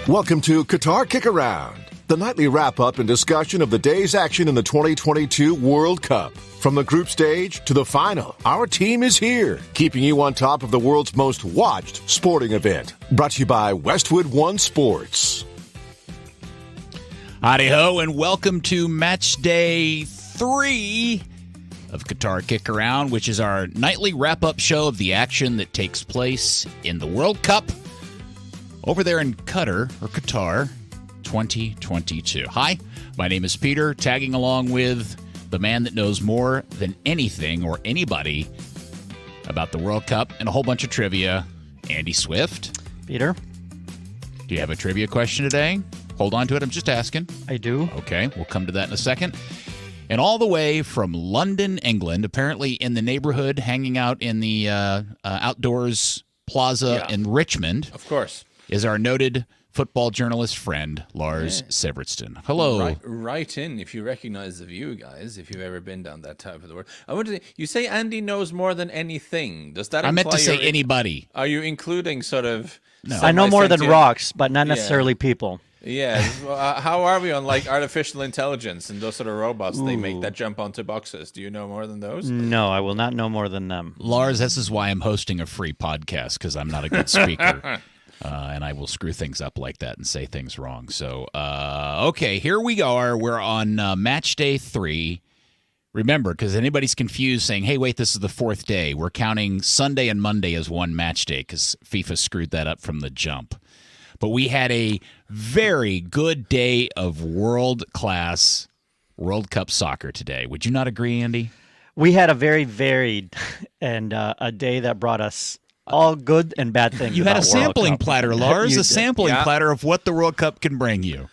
Welcome to Qatar KickAround, the nightly wrap-up and discussion of the day's action in the 2022 World Cup. From the group stage to the final, our team is here, keeping you on top of the world's most watched sporting event. Brought to you by Westwood One Sports. Howdy-ho, and welcome to Matchday 3 of Qatar KickAround, which is our nightly wrap-up show of the action that takes place in the World Cup over there in Qatar 2022. Hi, my name is Peter, tagging along with the man that knows more than anything or anybody about the World Cup and a whole bunch of trivia, Andy Swift. Peter? Do you have a trivia question today? Hold on to it, I'm just asking. I do. Okay, we'll come to that in a second. And all the way from London, England, apparently in the neighborhood, hanging out in the outdoors plaza in Richmond. Of course. Is our noted football journalist friend, Lars Severtsson. Hello. Right in, if you recognize the view, guys, if you've ever been down that type of the world. I wanted to, you say Andy knows more than anything. Does that imply I meant to say anybody. Are you including sort of... No. I know more than rocks, but not necessarily people. Yeah. How are we on like artificial intelligence and those sort of robots they make that jump onto boxes? Do you know more than those? No, I will not know more than them. Lars, this is why I'm hosting a free podcast, because I'm not a good speaker. And I will screw things up like that and say things wrong. So, okay, here we are. We're on match day 3. Remember, because anybody's confused saying, hey, wait, this is the 4th day. We're counting Sunday and Monday as one match day because FIFA screwed that up from the jump. But we had a very good day of world-class World Cup soccer today. Would you not agree, Andy? We had a very varied and a day that brought us all good and bad things. You had a sampling platter, Lars, a sampling platter of what the World Cup can bring you.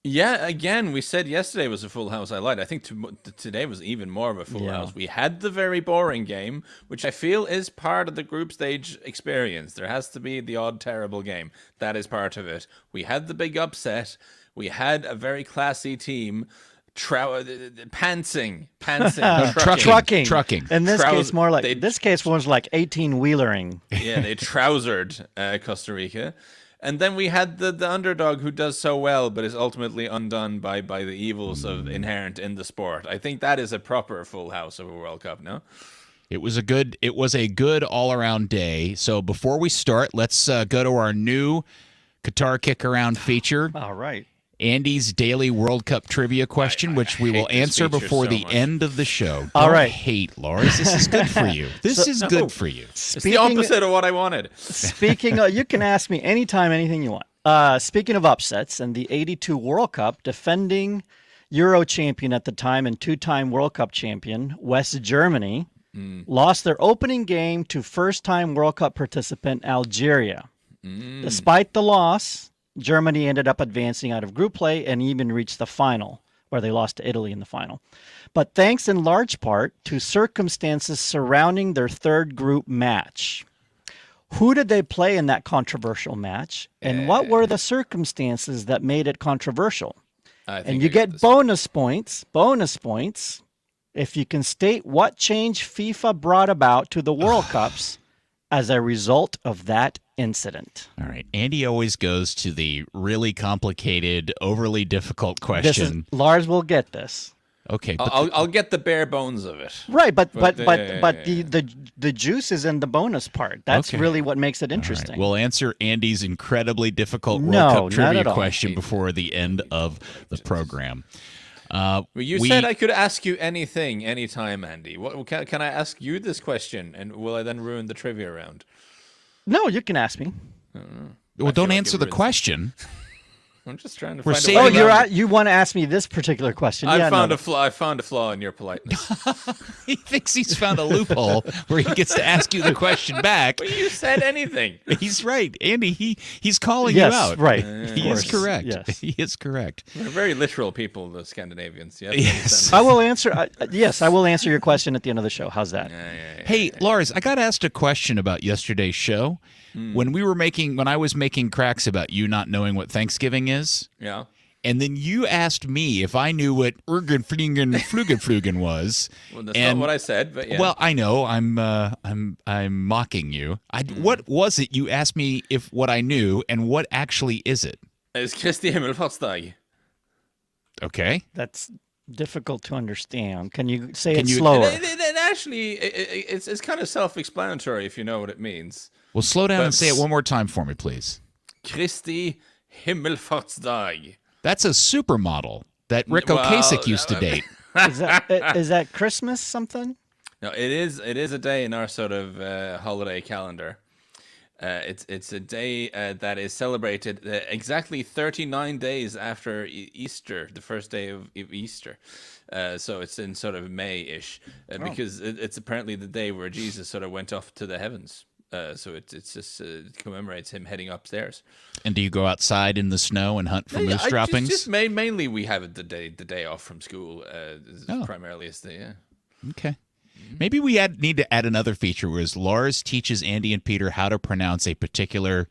Yeah, again, we said yesterday was a full house. I lied. I think today was even more of a full house. We had the very boring game, which I feel is part of the group stage experience. There has to be the odd terrible game. That is part of it. We had the big upset. We had a very classy team. Pantsing. Trucking. In this case, more like this case was like 18-wheelering. Yeah, they trousered Costa Rica. And then we had the underdog who does so well, but is ultimately undone by the evils of inherent in the sport. I think that is a proper full house of a World Cup, no? It was a good all-around day. So before we start, let's go to our new Qatar KickAround feature. All right. Andy's daily World Cup trivia question, which we will answer before the end of the show. All right. Don't hate, Lars. This is good for you. This is good for you. It's the opposite of what I wanted. Speaking of, you can ask me anytime, anything you want. Speaking of upsets, and the 82 World Cup, defending Euro champion at the time and 2-time World Cup champion, West Germany, lost their opening game to first-time World Cup participant Algeria. Despite the loss, Germany ended up advancing out of group play and even reached the final, where they lost to Italy in the final. But thanks in large part to circumstances surrounding their third group match. Who did they play in that controversial match, and what were the circumstances that made it controversial? And you get bonus points if you can state what change FIFA brought about to the World Cups as a result of that incident. All right. Andy always goes to the really complicated, overly difficult question. Lars will get this. Okay. I'll get the bare bones of it. Right, but the juice is in the bonus part. That's really what makes it interesting. Right. We'll answer Andy's incredibly difficult World Cup trivia question before the end of the program. You said I could ask you anything, anytime, Andy. Can I ask you this question, and will I then ruin the trivia round? No, you can ask me. Well, don't answer the question. I'm just trying to find a way. You want to ask me this particular question. I found a flaw in your politeness. He thinks he's found a loophole where he gets to ask you the question back. But you said anything. He's right. Andy, he's calling you out. Right. He is correct. Yes. He is correct. We're very literal people, the Scandinavians. Yes. I will answer. Yes, I will answer your question at the end of the show. How's that? Hey, Lars, I got asked a question about yesterday's show. When I was making cracks about you not knowing what Thanksgiving is. Yeah. And then you asked me if I knew what Flugen was. Well, that's not what I said, but yeah. Well, I know. I'm mocking you. What was it you asked me if what I knew, and what actually is it? It's Kristi Himmelfartsdag. Okay. That's difficult to understand. Can you say Can it you- slower? It actually, it's kind of self-explanatory if you know what it means. Well, slow down But- and say it one more time for me, please. Kristi Himmelfartsdag. That's a supermodel that Rick Well, Ocasek used to date. Is that Christmas something? No, it is a day in our sort of holiday calendar. It's a day that is celebrated exactly 39 days after Easter, the first day of Easter. So it's in sort of May-ish, because it's apparently the day where Jesus sort of went off to the heavens. So it's just commemorates him heading upstairs. And do you go outside in the snow and hunt for moose droppings? Just mainly we have it the day off from school. Primarily is the Okay. Maybe we need to add another feature where Lars teaches Andy and Peter how to pronounce a particular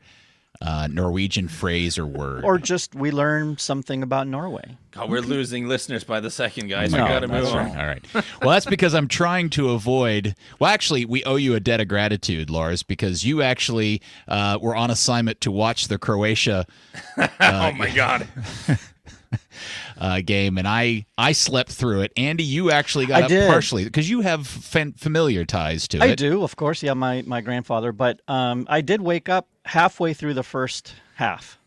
Norwegian phrase or word. Or just we learn something about Norway. God, we're losing listeners by the second, guys. No, We gotta move that's on. right. All right. Well, that's because I'm trying to avoid. Well, actually, we owe you a debt of gratitude, Lars, because you actually were on assignment to watch the Croatia Oh my God. game, and I slept through it. Andy, you actually got I up did. partially because you have familiar ties to it. I do, of course. Yeah, my grandfather. But I did wake up halfway through the first half,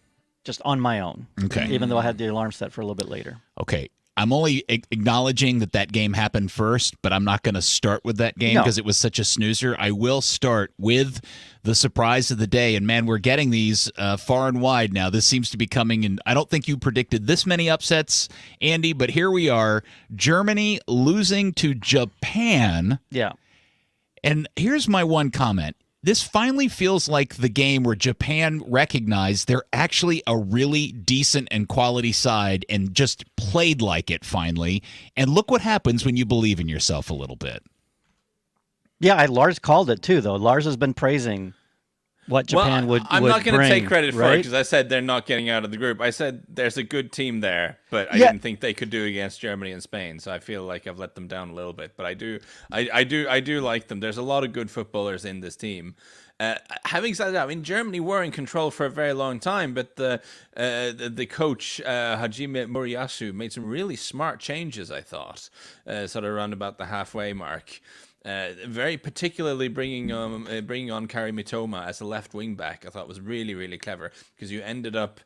just on my own. Okay. Even though I had the alarm set for a little bit later. Okay. I'm only acknowledging that game happened first, but I'm not going to start with that game No. because it was such a snoozer. I will start with the surprise of the day. And, man, we're getting these far and wide now. This seems to be coming in. I don't think you predicted this many upsets, Andy, but here we are. Germany losing to Japan. Yeah. And here's my one comment. This finally feels like the game where Japan recognized they're actually a really decent and quality side and just played like it finally. And look what happens when you believe in yourself a little bit. Yeah, Lars called it too, though. Lars has been praising what Japan would I'm not going to bring, take credit for it right? because I said they're not getting out of the group. I said there's a good team there, but I Yeah. didn't think they could do against Germany and Spain. So I feel like I've let them down a little bit. But I do like them. There's a lot of good footballers in this team. Having said that, I mean Germany were in control for a very long time, but the coach Hajime Moriyasu made some really smart changes. I thought, sort of around about the halfway mark. Very particularly bringing on Kari Mitoma as a left wing back, I thought was really, really clever because you ended up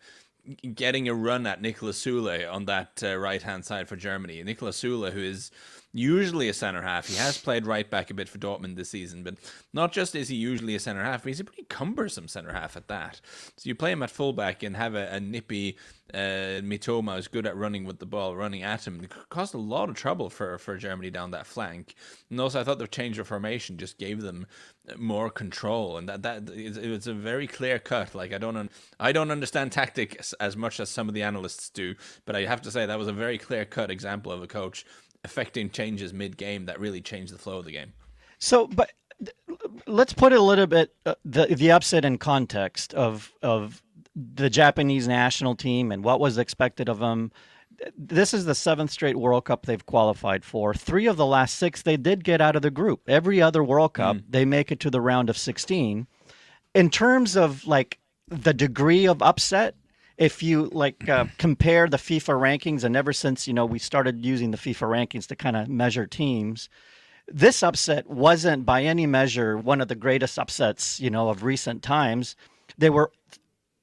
getting a run at Niklas Süle on that right hand side for Germany. Niklas Süle, who is usually a centre half, he has played right back a bit for Dortmund this season, but not just is he usually a centre half, but he's a pretty cumbersome centre half at that. So you play him at fullback and have a nippy Mitoma who's good at running with the ball, running at him. It caused a lot of trouble for Germany down that flank. And also I thought the change of formation just gave them more control, and it was a very clear cut. Like I don't understand tactics as much as some of the analysts do, but I have to say that was a very clear cut example of a coach affecting changes mid-game that really changed the flow of the game. So, but let's put it a little bit the upset in context of the Japanese national team and what was expected of them. This is the 7th straight World Cup they've qualified for. 3 of the last 6, they did get out of the group. Every other World Cup, they make it to the round of 16. In terms of like the degree of upset, if you compare the FIFA rankings, and ever since we started using the FIFA rankings to kind of measure teams, this upset wasn't by any measure one of the greatest upsets of recent times. They were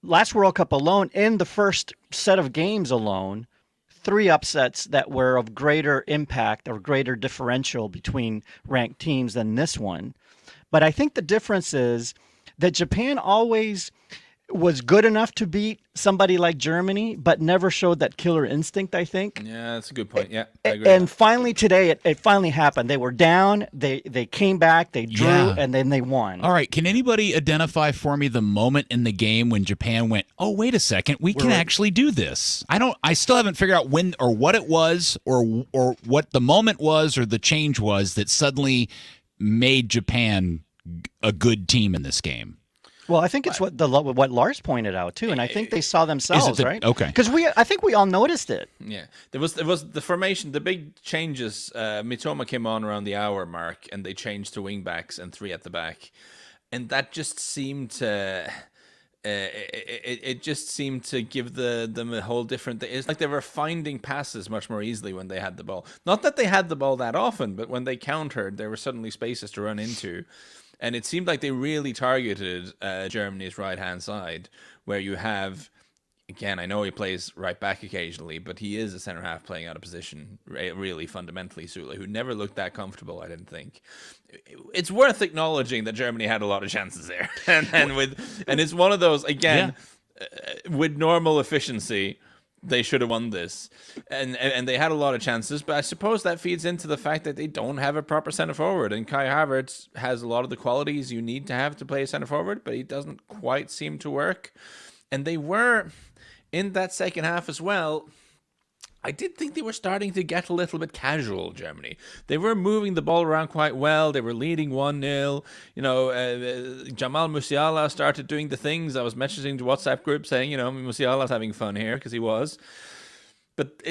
last World Cup alone, in the first set of games alone, 3 upsets that were of greater impact or greater differential between ranked teams than this one. But I think the difference is that Japan always was good enough to beat somebody like Germany, but never showed that killer instinct, I think. Yeah, that's a good point. Yeah, I agree. And finally today, it finally happened. They were down, they came back, they drew, Yeah. and then they won. All right, can anybody identify for me the moment in the game when Japan went, "Oh, wait a second, we can actually do this"? I still haven't figured out when or what it was or what the moment was or the change was that suddenly made Japan a good team in this game. Well, I think it's what Lars pointed out too, and I think they saw themselves, right? Okay. Because I think we all noticed it. Yeah, there was the formation, the big changes. Mitoma came on around the hour mark, and they changed to wing backs and 3 at the back, and that just seemed to it just seemed to give them a whole different thing. It's like they were finding passes much more easily when they had the ball. Not that they had the ball that often, but when they countered, there were suddenly spaces to run into. And it seemed like they really targeted Germany's right-hand side, where you have, again, I know he plays right back occasionally, but he is a centre-half playing out of position, really fundamentally, Sule, who never looked that comfortable, I didn't think. It's worth acknowledging that Germany had a lot of chances there. and it's one of those, again, with normal efficiency, they should have won this. And they had a lot of chances, but I suppose that feeds into the fact that they don't have a proper centre forward. And Kai Havertz has a lot of the qualities you need to have to play a centre forward, but he doesn't quite seem to work. And they were, in that second half as well, I did think they were starting to get a little bit casual, Germany. They were moving the ball around quite well. They were leading 1-0. Jamal Musiala started doing the things. I was messaging the WhatsApp group saying, Musiala's having fun here, because he was. But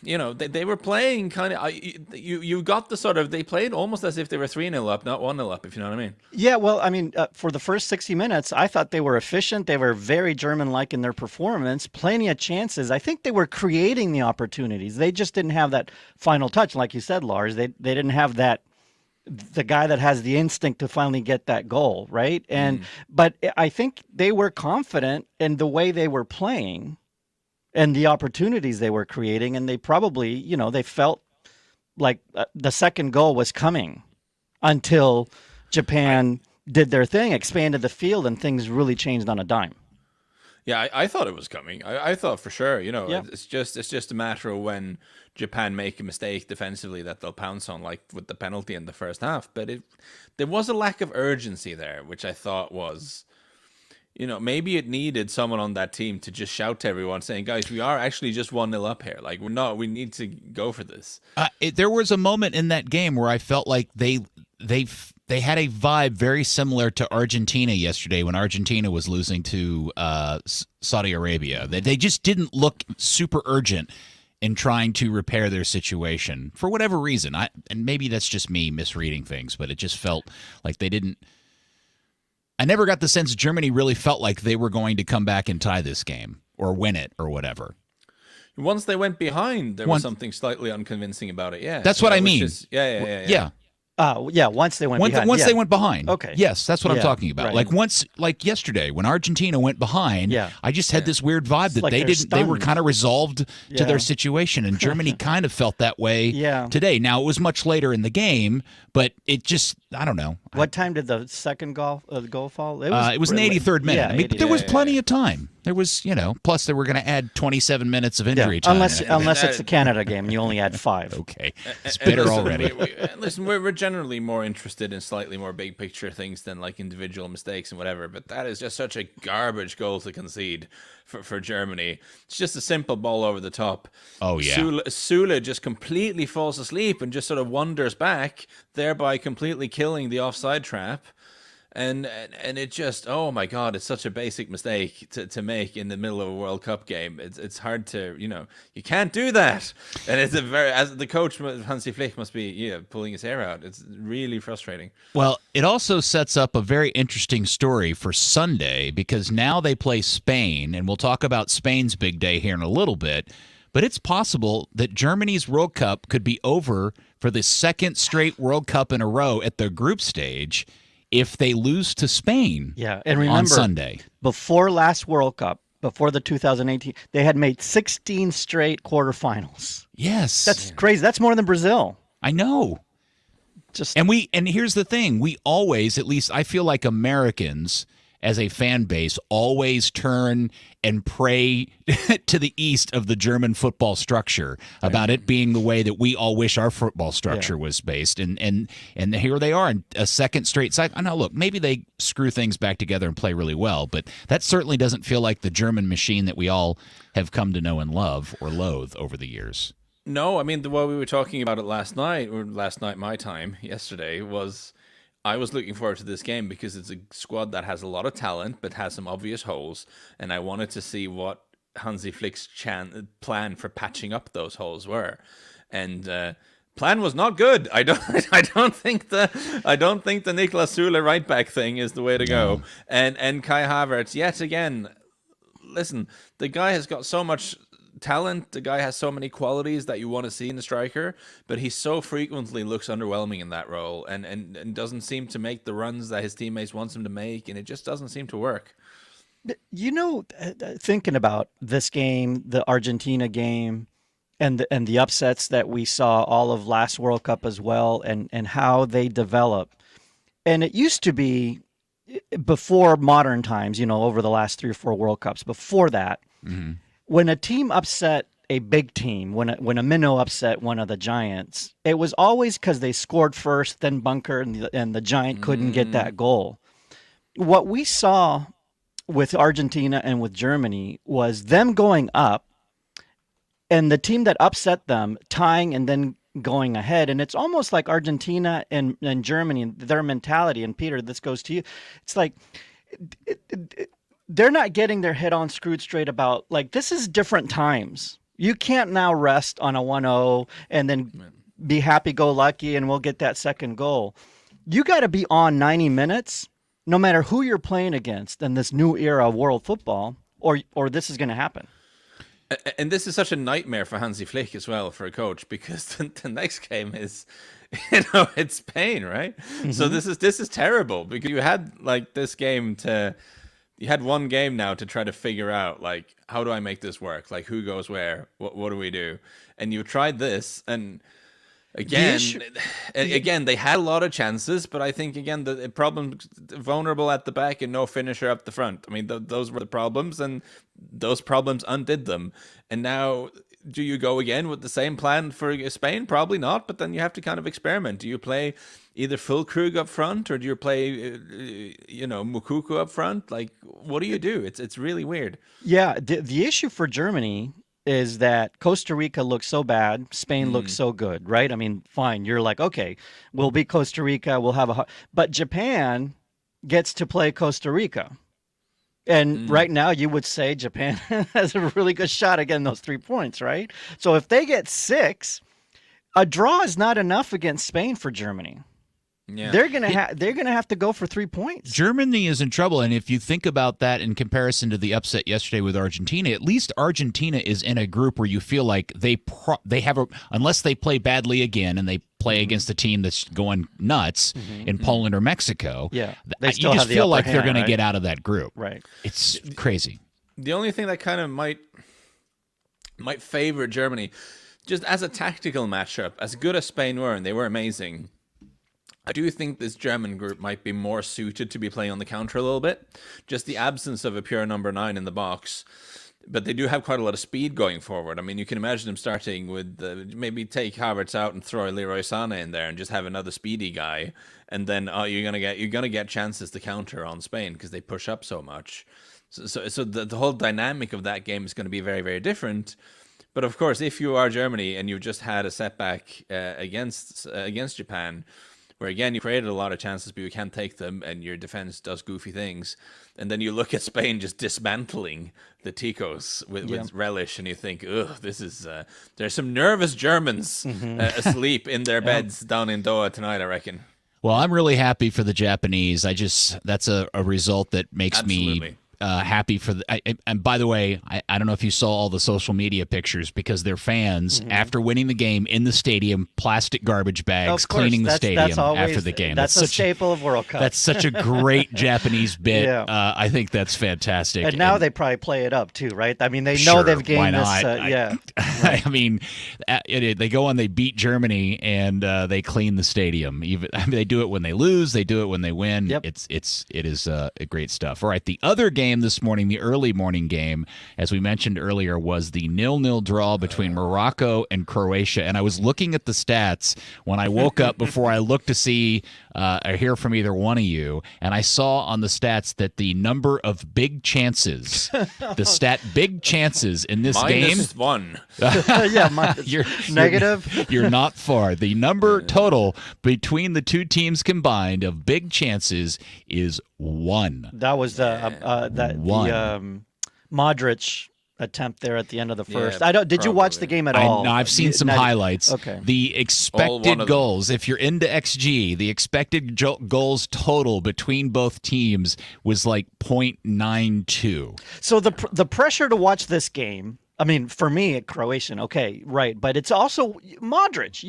they were playing kind of, you got the sort of, they played almost as if they were 3-0 up, not 1-0 up, if you know what I mean. Yeah, well, I mean, for the first 60 minutes, I thought they were efficient. They were very German-like in their performance, plenty of chances. I think they were creating the opportunities. They just didn't have that final touch, like you said, Lars. They didn't have that, the guy that has the instinct to finally get that goal, right? But I think they were confident in the way they were playing and the opportunities they were creating, and they probably, they felt like the second goal was coming until Japan did their thing, expanded the field, and things really changed on a dime. Yeah, I thought it was coming. I thought for sure, Yeah. it's just a matter of when Japan make a mistake defensively that they'll pounce on, like with the penalty in the first half. But there was a lack of urgency there, which I thought was, maybe it needed someone on that team to just shout to everyone saying, guys, we are actually just 1-0 up here. Like, we need to go for this. There was a moment in that game where I felt like they had a vibe very similar to Argentina yesterday when Argentina was losing to Saudi Arabia. They just didn't look super urgent in trying to repair their situation for whatever reason. And maybe that's just me misreading things, but it just felt like they didn't. I never got the sense Germany really felt like they were going to come back and tie this game or win it or whatever. Once they went behind, there was something slightly unconvincing about it. Yeah, that's what I mean. Yeah. Once they went behind. Once they went behind. Okay. Yes, that's what I'm talking about. Right. Like yesterday when Argentina went behind, I just had this weird vibe that like they they're didn't. They were stunned. kind of resolved to their situation, and Germany kind of felt that way today. Now it was much later in the game, but it just, I don't know. What time did the second goal fall? It was in the 83rd minute. Yeah, I mean, but there was plenty of time. There was, plus they were going to add 27 minutes of injury time. Unless it's the Canada game and you only add 5. Okay, it's bitter already. Listen, we're generally more interested in slightly more big picture things than like individual mistakes and whatever, but that is just such a garbage goal to concede for Germany. It's just a simple ball over the top. Oh, yeah. Sule just completely falls asleep and just sort of wanders back, thereby completely killing the offside trap. And it just, oh my God, it's such a basic mistake to make in the middle of a World Cup game. It's hard to, you can't do that. And it's as the coach, Hansi Flick, must be pulling his hair out. It's really frustrating. Well, it also sets up a very interesting story for Sunday because now they play Spain, and we'll talk about Spain's big day here in a little bit. But it's possible that Germany's World Cup could be over for the second straight World Cup in a row at the group stage if they lose to Spain and remember, on Sunday. Before last World Cup, before the 2018, they had made 16 straight quarterfinals. Yes. That's crazy. That's more than Brazil. I know. And here's the thing. We always, at least I feel like Americans as a fan base, always turn and pray to the east of the German football structure about it being the way that we all wish our football structure was based. And here they are in a second straight cycle. I know, look, maybe they screw things back together and play really well, but that certainly doesn't feel like the German machine that we all have come to know and love or loathe over the years. No, I mean, the way we were talking about it last night my time, yesterday, was I was looking forward to this game because it's a squad that has a lot of talent but has some obvious holes, and I wanted to see what Hansi Flick's plan for patching up those holes were. And plan was not good. I don't think the Niklas Süle right back thing is the way to go. And Kai Havertz yet again. Listen, the guy has got so much talent. The guy has so many qualities that you want to see in a striker, but he so frequently looks underwhelming in that role and doesn't seem to make the runs that his teammates wants him to make, and it just doesn't seem to work. You know, thinking about this game, the Argentina game, and the upsets that we saw all of last World Cup as well, and how they develop. And it used to be before modern times, over the last 3 or 4 World Cups, before that, when a team upset a big team, when a minnow upset one of the giants, it was always because they scored first, then bunker, and the giant couldn't get that goal. What we saw with Argentina and with Germany was them going up and the team that upset them tying and then going ahead. And it's almost like Argentina and Germany, their mentality. And Peter, this goes to you. It's like they're not getting their head on screwed straight about, like, this is different times. You can't now rest on a 1-0 and then be happy-go-lucky and we'll get that second goal. You got to be on 90 minutes no matter who you're playing against in this new era of world football, or this is going to happen. And this is such a nightmare for Hansi Flick as well, for a coach, because the next game is, it's Spain, right? So this is terrible, because you had you had one game now to try to figure out, like, how do I make this work? Like, who goes where? What do we do? And you tried this, and again, they had a lot of chances, but I think, again, the problem, vulnerable at the back and no finisher up the front. I mean, those were the problems, and those problems undid them. And now, do you go again with the same plan for Spain? Probably not, but then you have to kind of experiment. Do you play either Füllkrug up front, or do you play, Moukoko up front? Like, what do you do? It's really weird. Yeah, the issue for Germany is that Costa Rica looks so bad, Spain looks so good, right? I mean, fine, you're like, okay, we'll beat Costa Rica, we'll have but Japan gets to play Costa Rica. And right now you would say Japan has a really good shot at getting those 3 points, right? So if they get 6, a draw is not enough against Spain for Germany. Yeah. They're gonna have to go for 3 points. Germany is in trouble, and if you think about that in comparison to the upset yesterday with Argentina, at least Argentina is in a group where you feel like they have unless they play badly again and they play against a team that's going nuts in Poland or Mexico. Yeah, you just feel like they're going to get out of that group. Right, it's crazy. The only thing that kind of might favor Germany, just as a tactical matchup, as good as Spain were, and they were amazing, I do think this German group might be more suited to be playing on the counter a little bit. Just the absence of a pure number 9 in the box. But they do have quite a lot of speed going forward. I mean, you can imagine them starting with maybe take Havertz out and throw Leroy Sané in there and just have another speedy guy. And then you're gonna get chances to counter on Spain because they push up so much. So the whole dynamic of that game is going to be very, very different. But of course, if you are Germany and you've just had a setback against Japan, where, again, you created a lot of chances, but you can't take them, and your defense does goofy things. And then you look at Spain just dismantling the Ticos with relish, and you think, ugh, this is... there's some nervous Germans asleep in their beds down in Doha tonight, I reckon. Well, I'm really happy for the Japanese. That's a result that makes me... happy for and by the way, I don't know if you saw all the social media pictures, because their fans, after winning the game in the stadium, plastic garbage bags, cleaning the stadium after the game. That's a staple of World Cup. That's such a great Japanese bit. Yeah. I think that's fantastic. And now they probably play it up too, right? I mean, they know they've gained this. Right. I mean, they go on, they beat Germany, and they clean the stadium. They do it when they lose, they do it when they win. Yep. It is great stuff. All right, the other game this morning, the early morning game, as we mentioned earlier, was the 0-0 draw between Morocco and Croatia. And I was looking at the stats when I woke up before I looked to see or hear from either one of you, and I saw on the stats that the number of big chances, big chances in this game, -1. You're negative. You're not far. The number total between the two teams combined of big chances is 1. That was the Modric attempt there at the end of the first. Yeah, Did you watch the game at all? No, I've seen some highlights. Okay. The expected goals, if you're into XG, the expected goals total between both teams was like 0.92. So the pressure to watch this game, I mean, for me, Croatian, okay, right, but it's also Modric.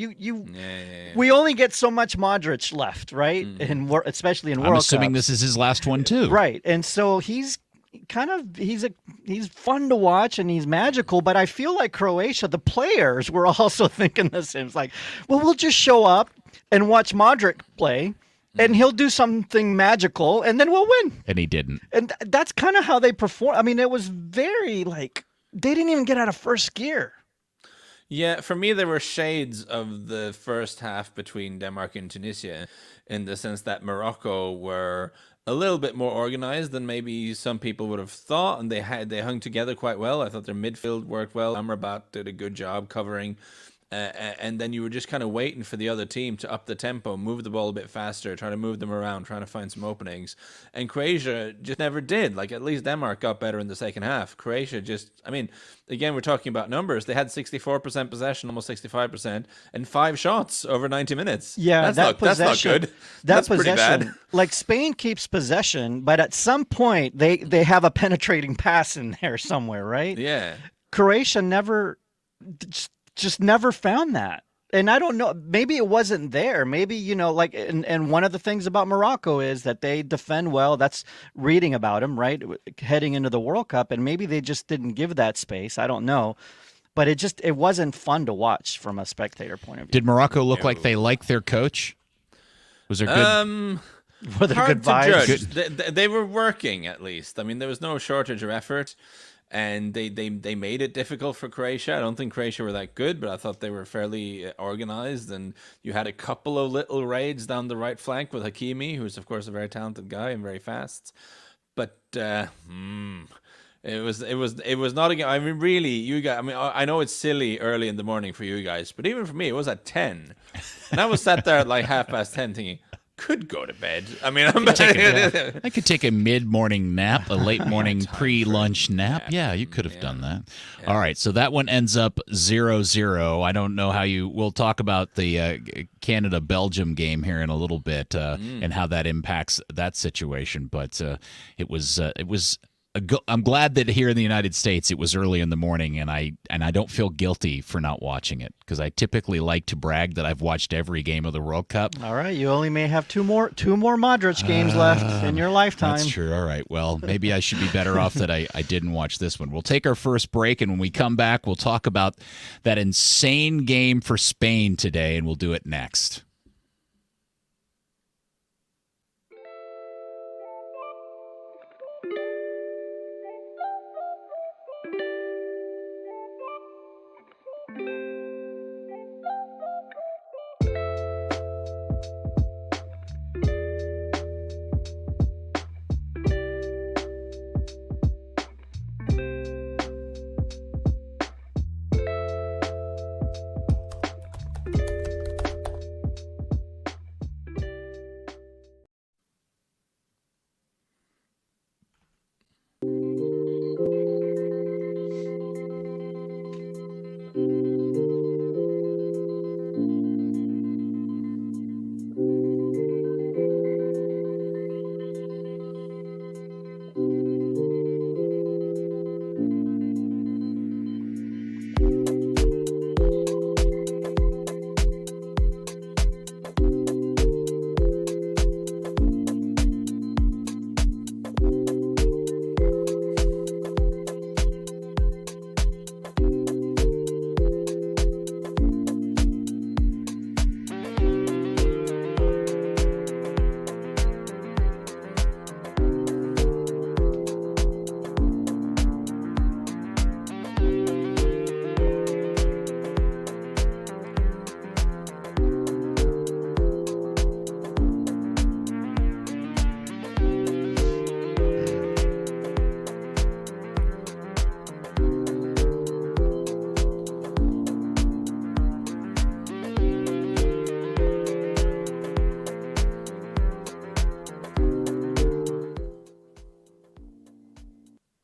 We only get so much Modric left, right? And especially in World Cups. I'm assuming this is his last one too. Right, and so he's fun to watch and he's magical, but I feel like Croatia, the players were also thinking the same. It's like, well, we'll just show up and watch Modric play and he'll do something magical and then we'll win. And he didn't. And that's kind of how they perform. I mean, it was very like, they didn't even get out of first gear. Yeah, for me, there were shades of the first half between Denmark and Tunisia in the sense that Morocco were a little bit more organized than maybe some people would have thought, and they hung together quite well. I thought their midfield worked well. Amrabat did a good job covering, and then you were just kind of waiting for the other team to up the tempo, move the ball a bit faster, try to move them around, trying to find some openings. And Croatia just never did. Like, at least Denmark got better in the second half. Croatia just, I mean, again, we're talking about numbers. They had 64% possession, almost 65%, and 5 shots over 90 minutes. Yeah, that's not good. That's pretty bad. Like, Spain keeps possession, but at some point they have a penetrating pass in there somewhere, right? Yeah. Croatia never never found that. And I don't know, maybe it wasn't there. Maybe, like, and one of the things about Morocco is that they defend well. That's reading about them, right? Heading into the World Cup. And maybe they just didn't give that space. I don't know. But it wasn't fun to watch from a spectator point of view. Did Morocco look like they liked their coach? Was there good? Were there hard good vibes? to judge. They were working, at least. I mean, there was no shortage of effort. And they made it difficult for Croatia. I don't think Croatia were that good, but I thought they were fairly organized. And you had a couple of little raids down the right flank with Hakimi, who's, of course, a very talented guy and very fast. But it was not again. I mean, really, you guys. I mean, I know it's silly early in the morning for you guys, but even for me, it was at 10, and I was sat there at like 10:30 thinking, could go to bed. I mean, I could take a mid-morning nap, a late-morning pre-lunch nap. Yeah, you could have done that. Yeah. All right, so that one ends up 0-0. I don't know how we'll talk about the Canada-Belgium game here in a little bit and how that impacts that situation. But it was I'm glad that here in the United States it was early in the morning, and I don't feel guilty for not watching it because I typically like to brag that I've watched every game of the World Cup. All right, you only may have two more Modric games left in your lifetime. That's true. All right, well, maybe I should be better off that I didn't watch this one. We'll take our first break, and when we come back, we'll talk about that insane game for Spain today, and we'll do it next.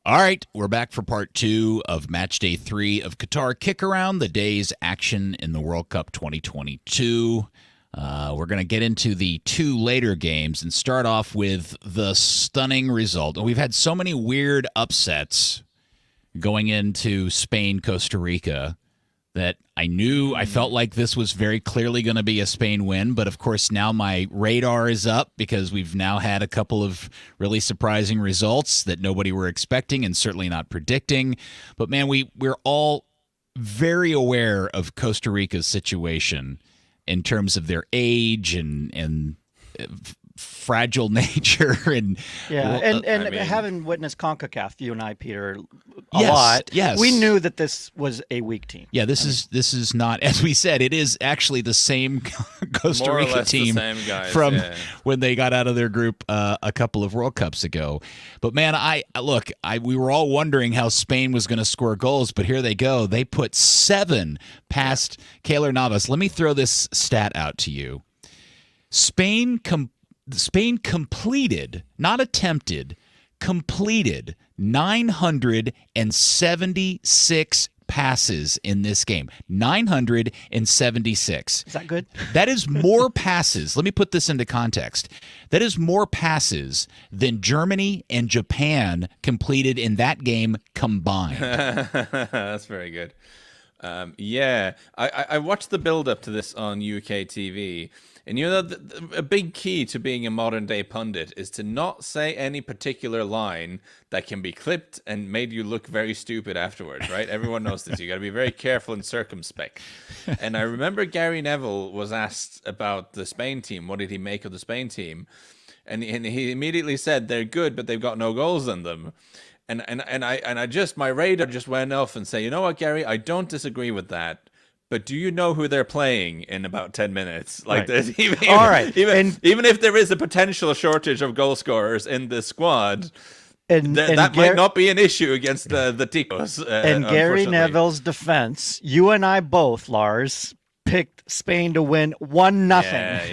All right, we're back for part 2 of Matchday 3 of Qatar KickAround, the day's action in the World Cup 2022. We're going to get into the 2 later games and start off with the stunning result. We've had so many weird upsets going into Spain, Costa Rica, that I felt like this was very clearly going to be a Spain win, but of course now my radar is up because we've now had a couple of really surprising results that nobody were expecting and certainly not predicting. But man, we're all very aware of Costa Rica's situation in terms of their age and fragile nature and having witnessed CONCACAF, you and I, Peter, a lot. Yes, we knew that this was a weak team. Yeah, this is not, as we said, it is actually the same Costa Rica team from when they got out of their group a couple of World Cups ago. But man, we were all wondering how Spain was going to score goals, but here they go. They put 7 past Keylor Navas. Let me throw this stat out to you. Spain completed, not attempted, completed 976 passes in this game. 976. Is that good? That is more passes. Let me put this into context. That is more passes than Germany and Japan completed in that game combined. That's very good. I watched the build-up to this on UK TV. And you know, a big key to being a modern-day pundit is to not say any particular line that can be clipped and made you look very stupid afterwards, right? Everyone knows this. You got to be very careful and circumspect. And I remember Gary Neville was asked about the Spain team. What did he make of the Spain team? And he immediately said, they're good, but they've got no goals in them. And my radar just went off and say, you know what, Gary, I don't disagree with that. But do you know who they're playing in about 10 minutes? Like, right. Even if there is a potential shortage of goal scorers in the squad, that might not be an issue against the Ticos. In Gary Neville's defense, you and I both, Lars, picked Spain to win 1-0.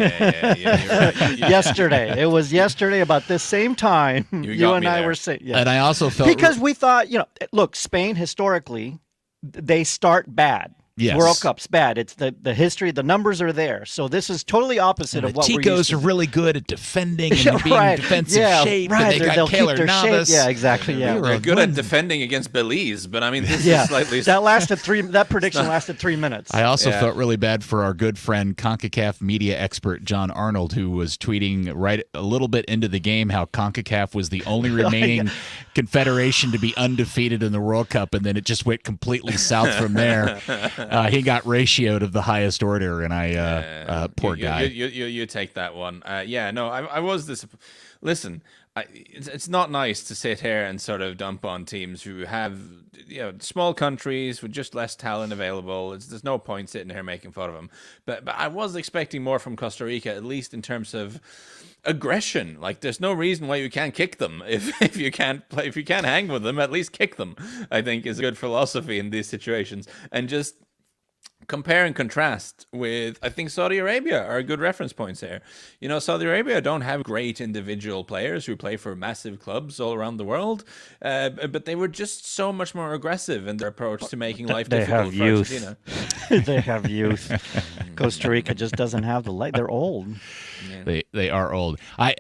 Yeah, yesterday. It was yesterday about this same time. You and I were saying, and I also felt because we thought, look, Spain historically, they start bad. Yes. World Cup's bad. It's the history. The numbers are there. So this is totally opposite of what we're used to. Ticos are really good at defending and being in defensive shape. Right. And they got Keylor Navas. Yeah, exactly. Yeah, they're good at defending against Belize, but I mean, this is slightly. That prediction lasted 3 minutes. I also felt really bad for our good friend CONCACAF media expert John Arnold, who was tweeting right a little bit into the game how CONCACAF was the only remaining confederation to be undefeated in the World Cup, and then it just went completely south from there. He got ratioed of the highest order, and poor guy. You take that one. I was disappointed. Listen, it's not nice to sit here and sort of dump on teams who have small countries with just less talent available. There's no point sitting here making fun of them. But I was expecting more from Costa Rica, at least in terms of aggression. Like, there's no reason why you can't kick them. If you can't hang with them, at least kick them, I think is a good philosophy in these situations. And just compare and contrast with, I think Saudi Arabia are good reference points here. Saudi Arabia don't have great individual players who play for massive clubs all around the world, but they were just so much more aggressive in their approach to making life difficult for Argentina. They have youth. Costa Rica just doesn't have the light. They're old. Yeah. They are old. I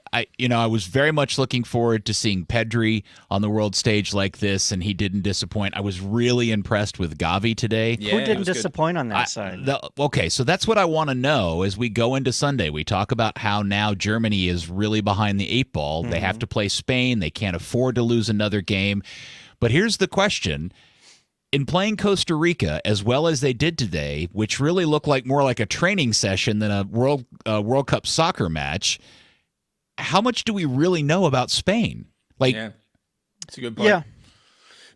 was very much looking forward to seeing Pedri on the world stage like this, and he didn't disappoint. I was really impressed with Gavi today. Yeah, who didn't disappoint on that side? Okay, so that's what I want to know as we go into Sunday. We talk about how now Germany is really behind the 8 ball. Mm-hmm. They have to play Spain. They can't afford to lose another game. But here's the question. In playing Costa Rica as well as they did today, which really looked more like a training session than a World Cup soccer match, how much do we really know about Spain? It's a good point. Yeah.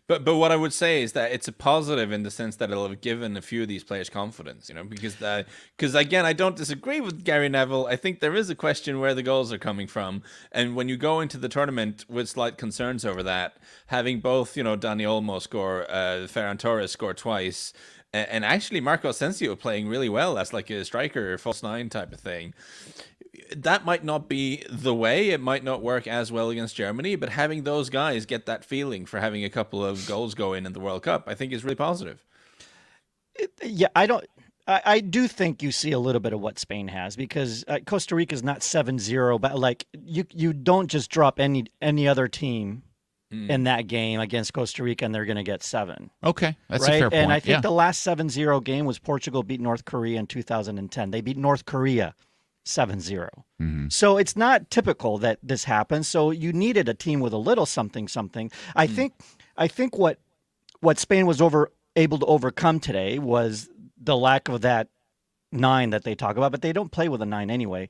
But what I would say is that it's a positive in the sense that it'll have given a few of these players confidence, because again, I don't disagree with Gary Neville. I think there is a question where the goals are coming from, and when you go into the tournament with slight concerns over that, having both Dani Olmo score, Ferran Torres score twice, and actually Marco Asensio playing really well as like a striker, false nine type of thing. That might not be the way. It might not work as well against Germany, but having those guys get that feeling for having a couple of goals go in the World Cup, I think is really positive. Yeah, I do think you see a little bit of what Spain has, because Costa Rica is not 7-0, but like you don't just drop any other team in that game against Costa Rica and they're going to get 7. Okay, that's right? a fair point. And I think the last 7-0 game was Portugal beat North Korea in 2010. They beat North Korea 7-0. So it's not typical that this happens. So you needed a team with a little something. I think what Spain was able to overcome today was the lack of that 9 that they talk about, but they don't play with a 9 anyway.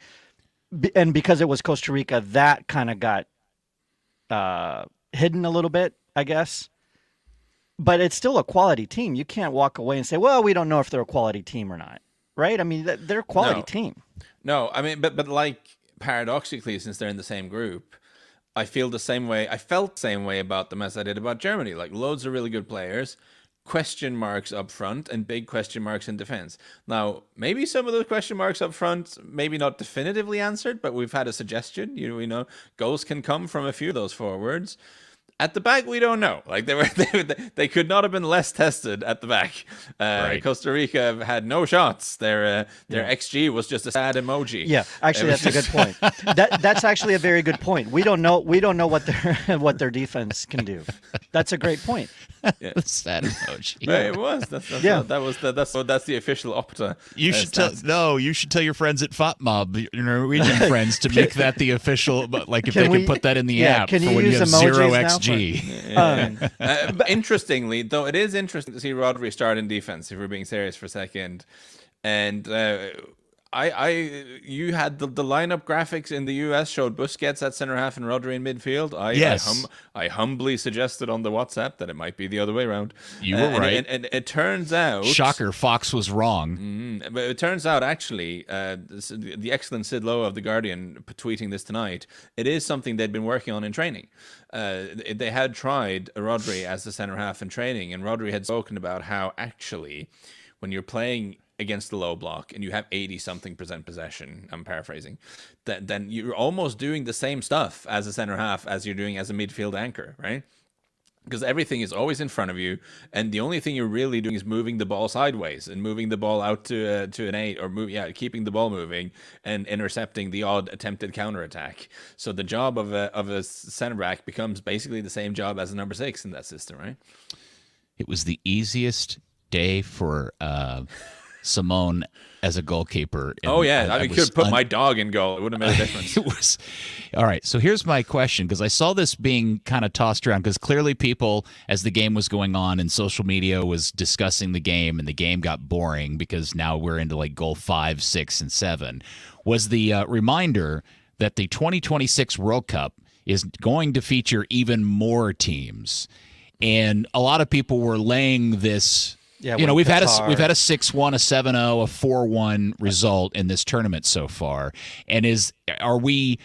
And because it was Costa Rica, that kind of got hidden a little bit, I guess. But it's still a quality team. You can't walk away and say, well, we don't know if they're a quality team or not. Right? I mean, they're a quality team. No, I mean, but like paradoxically, since they're in the same group, I feel the same way. I felt the same way about them as I did about Germany. Like loads of really good players, question marks up front, and big question marks in defense. Now, maybe some of those question marks up front, maybe not definitively answered, but we've had a suggestion. We know goals can come from a few of those forwards. At the back, we don't know. Like they could not have been less tested at the back. Right. Costa Rica had no shots. Their XG was just a sad emoji. Yeah, actually, that's a good point. That's actually a very good point. We don't know what their defense can do. That's a great point. Yeah. Sad emoji. Yeah, it was. That's the official Opta. You should tell your friends at FOTMob, your Norwegian friends, to make that the official. But like if they can put that in the app can for you when you use have emojis 0 now XG. But interestingly, though, it is interesting to see Rodri start in defense. If we're being serious for a second, and you had the lineup graphics in the US showed Busquets at center half and Rodri in midfield. I humbly suggested on the WhatsApp that it might be the other way around. You were right, and it turns out, shocker, Fox was wrong. But it turns out actually, the excellent Sid Lowe of the Guardian tweeting this tonight. It is something they'd been working on in training. They had tried Rodri as the center half in training, and Rodri had spoken about how actually, when you're playing against the low block and you have 80-something% possession, I'm paraphrasing, then you're almost doing the same stuff as a center half as you're doing as a midfield anchor, right? Because everything is always in front of you, and the only thing you're really doing is moving the ball sideways and moving the ball out to an 8, or keeping the ball moving and intercepting the odd attempted counterattack. So the job of a center back becomes basically the same job as a number 6 in that system, right? It was the easiest day for Simone as a goalkeeper. I could put my dog in goal. It wouldn't have made a difference. It was all right. So here's my question, because I saw this being kind of tossed around, because clearly people, as the game was going on and social media was discussing the game, and the game got boring because now we're into like goal 5, 6, and 7, was the reminder that the 2026 World Cup is going to feature even more teams, and a lot of people were laying this. Yeah, we've had a 6-1, a 7-0, a 4-1 result in this tournament so far. And are we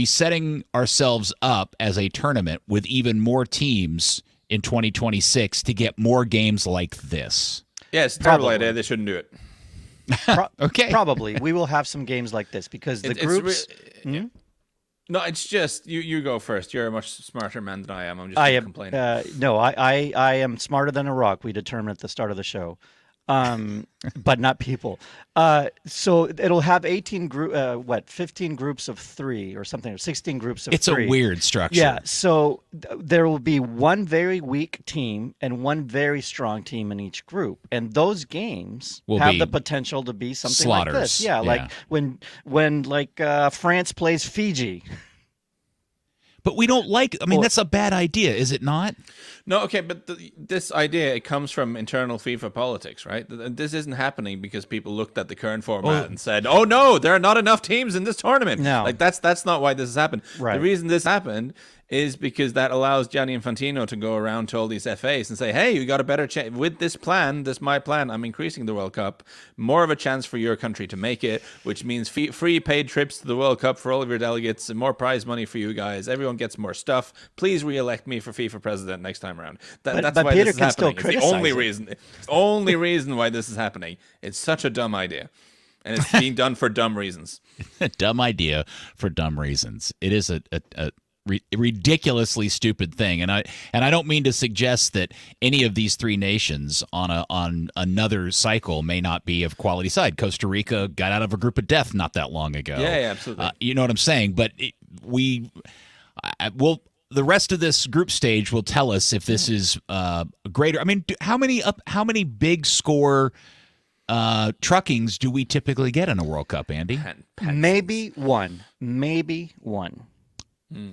setting ourselves up as a tournament with even more teams in 2026 to get more games like this? Yeah, it's a terrible idea. They shouldn't do it. Okay. Probably. We will have some games like this because the groups... No, it's just you go first. You're a much smarter man than I am. I'm just complaining. I am smarter than a rock. We determined at the start of the show, but not people. So it'll have 15 groups of 3 or something, or 16 groups of 3. It's a weird structure. Yeah. So there will be one very weak team and one very strong team in each group, and those games have the potential to be something slaughters. like this. Yeah, like when France plays Fiji. But we don't that's a bad idea, is it not? No, okay, but this idea, it comes from internal FIFA politics, right? This isn't happening because people looked at the current format and said, "Oh no, there are not enough teams in this tournament." No, like that's not why this has happened. Right. The reason this happened is because that allows Gianni Infantino to go around to all these FAs and say, "Hey, you got a better chance with this plan. This my plan. I'm increasing the World Cup. More of a chance for your country to make it, which means free paid trips to the World Cup for all of your delegates and more prize money for you guys. Everyone everyone gets more stuff. Please re-elect me for FIFA president next time around. That's but why Peter this is can still happening. It's the only reason. It's the only reason why this is happening. It's such a dumb idea, and it's being done for dumb reasons. Dumb idea for dumb reasons. It is a ridiculously stupid thing, and I don't mean to suggest that any of these three nations on another cycle may not be of quality side. Costa Rica got out of a group of death not that long ago. Yeah, absolutely. You know what I'm saying? But the rest of this group stage will tell us if this is greater. I mean, how many big score truckings do we typically get in a World Cup, Andy? Maybe one.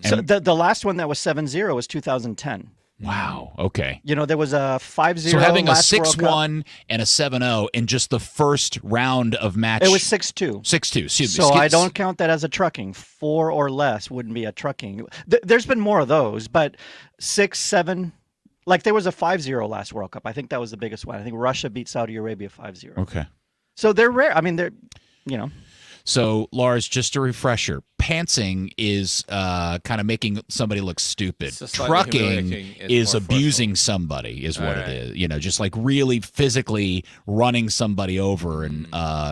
So the last one that was 7-0 was 2010. Wow. Okay. You know, there was a 5-0. So having a last World Cup. 6-1 and a 7-0 in just the first round of match. It was 6-2. 6-2. So I don't count that as a trucking. 4 or less wouldn't be a trucking. There's been more of those, but 6, 7. Like there was a 5-0 last World Cup. I think that was the biggest one. I think Russia beat Saudi Arabia 5-0. Okay. So they're rare. I mean, they're, you know. So, Lars, just a refresher, pantsing is kind of making somebody look stupid. Trucking is abusing somebody is what it is. You know, just like really physically running somebody over and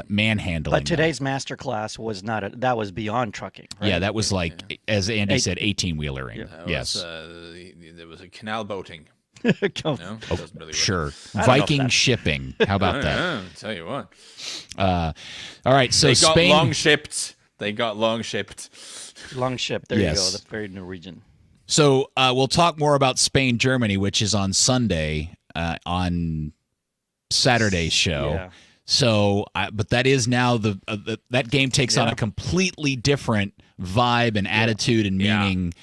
manhandling But today's masterclass was not that was beyond trucking. Right? Yeah, that was like, as Andy said, 18-wheelering. Yeah. Yes. There was a canal boating. No? Doesn't really work. Sure. Viking shipping. How about that? I'll tell you what. All right, so They got Spain. long shipped. They got long shipped. Long ship. There Yes. you go. That's very Norwegian. So we'll talk more about Spain-Germany, which is on Sunday on Saturday's show. Yeah. So, but that is now that game takes on a completely different vibe and attitude and meaning.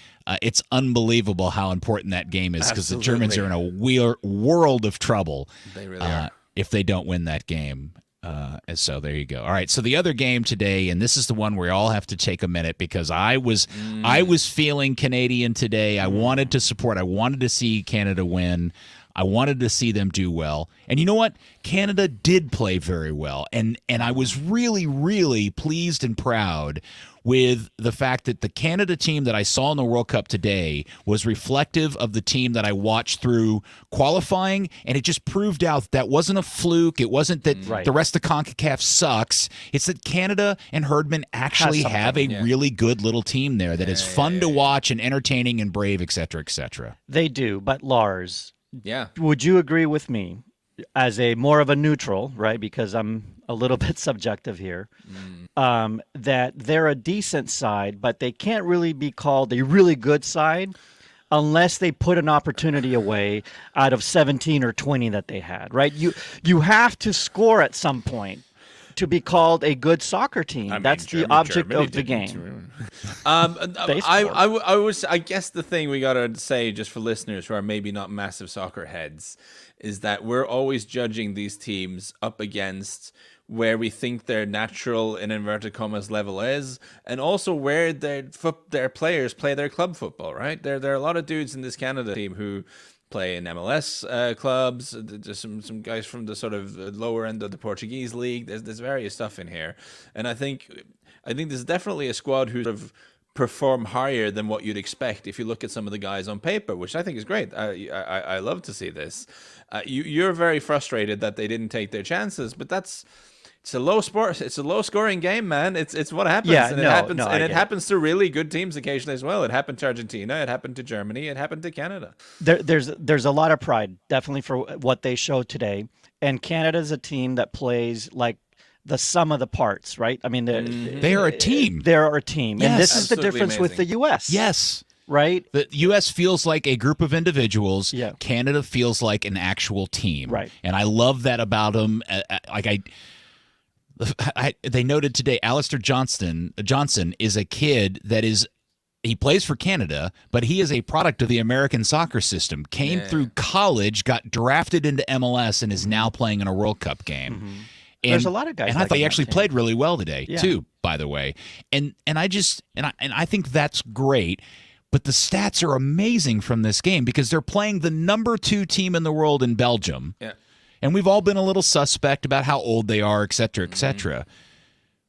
It's unbelievable how important that game is because the Germans are in a world of trouble. They really are. If they don't win that game. And so there you go. All right. So the other game today, and this is the one where we all have to take a minute because I was feeling Canadian today. I wanted to support. I wanted to see Canada win. I wanted to see them do well. And you know what? Canada did play very well. And I was really, really pleased and proud with the fact that the Canada team that I saw in the World Cup today was reflective of the team that I watched through qualifying, and it just proved out that wasn't a fluke. It wasn't that the rest of CONCACAF sucks. It's that Canada and Herdman actually have a really good little team there that is fun to watch and entertaining and brave, et cetera, et cetera. They do, but Lars, Yeah. would you agree with me as a more of a neutral, right? Because I'm a little bit subjective here, that they're a decent side, but they can't really be called a really good side unless they put an opportunity away out of 17 or 20 that they had, right? You have to score at some point to be called a good soccer team. That's the object of the game. I guess the thing we gotta say, just for listeners who are maybe not massive soccer heads, is that we're always judging these teams up against where we think their natural, in inverted commas, level is, and also where their players play their club football. Right? There are a lot of dudes in this Canada team who play in MLS clubs. There's some guys from the sort of lower end of the Portuguese league. There's various stuff in here, and I think there's definitely a squad who sort of perform higher than what you'd expect if you look at some of the guys on paper, which I think is great. I love to see this. You're very frustrated that they didn't take their chances, but it's a low sport. It's a low scoring game, man. It's what happens. Yeah, it happens to really good teams occasionally as well. It happened to Argentina. It happened to Germany. It happened to Canada. There's a lot of pride, definitely, for what they showed today. And Canada's a team that plays like the sum of the parts, right? I mean, they are a team. They're a team. Yes. And this is the Absolutely difference with the U.S. Yes. Right? The U.S. feels like a group of individuals. Yeah. Canada feels like an actual team. Right. And I love that about them. They noted today, Alistair Johnson is a kid that he plays for Canada, but he is a product of the American soccer system. Came through college, got drafted into MLS, and is now playing in a World Cup game. Mm-hmm. And, there's a lot of guys. And I thought he actually played really well today, too, by the way. And I think that's great. But the stats are amazing from this game because they're playing the number 2 team in the world in Belgium. Yeah. And we've all been a little suspect about how old they are, et cetera, et cetera.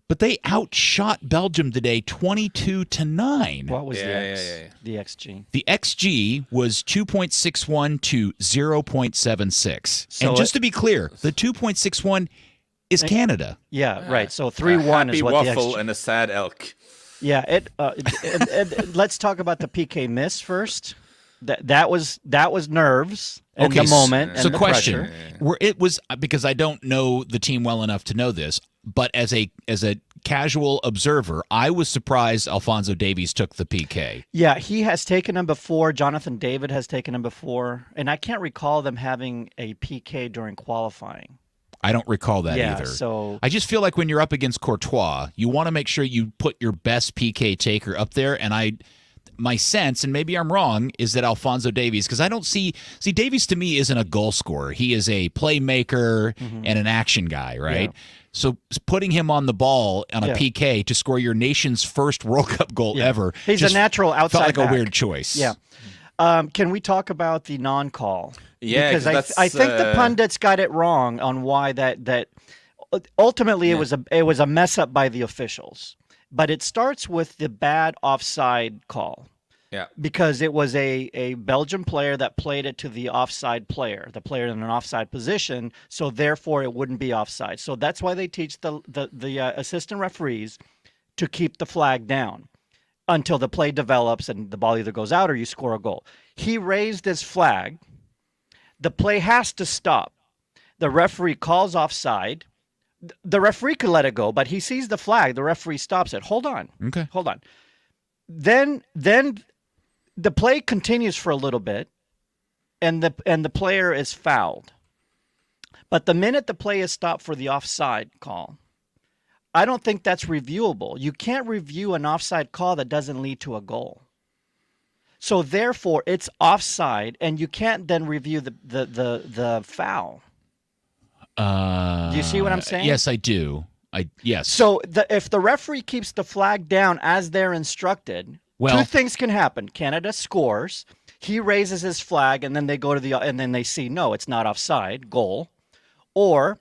But they outshot Belgium today 22-9. What was the XG? The XG was 2.61 to 0.76. So and just to be clear, the 2.61 is Canada. Yeah, right. So 3-1 is what waffle the XG. and a sad elk. Yeah, let's talk about the PK miss first. That was nerves and the moment and so the question, pressure. It was because I don't know the team well enough to know this, but as a casual observer, I was surprised Alphonso Davies took the PK. Yeah, he has taken him before. Jonathan David has taken him before, and I can't recall them having a PK during qualifying. I don't recall that either. So I just feel like when you're up against Courtois, you want to make sure you put your best PK taker up there. And my sense, and maybe I'm wrong, is that Alphonso Davies, because I don't see Davies to me isn't a goal scorer. He is a playmaker and an action guy, right? Yeah. So putting him on the ball on a PK to score your nation's first World Cup goal ever, he's a natural outside felt like back. a weird choice. Yeah. Can we talk about the non-call? Yeah, because I think the pundits got it wrong on why that ultimately it was a mess up by the officials. But it starts with the bad offside call. Yeah. Because it was a Belgian player that played it to the offside player, the player in an offside position, so therefore it wouldn't be offside. So that's why they teach the assistant referees to keep the flag down until the play develops and the ball either goes out or you score a goal. He raised his flag. The play has to stop. The referee calls offside. The referee could let it go, but he sees the flag. The referee stops it. Hold on. Okay. Hold on. Then the play continues for a little bit, and the player is fouled. But the minute the play is stopped for the offside call, I don't think that's reviewable. You can't review an offside call that doesn't lead to a goal. So therefore, it's offside, and you can't then review the foul. Do you see what I'm saying? Yes, I do. Yes. So if the referee keeps the flag down as they're instructed, two things can happen. Canada scores. He raises his flag, and then they go to and then they see no, it's not offside, goal, or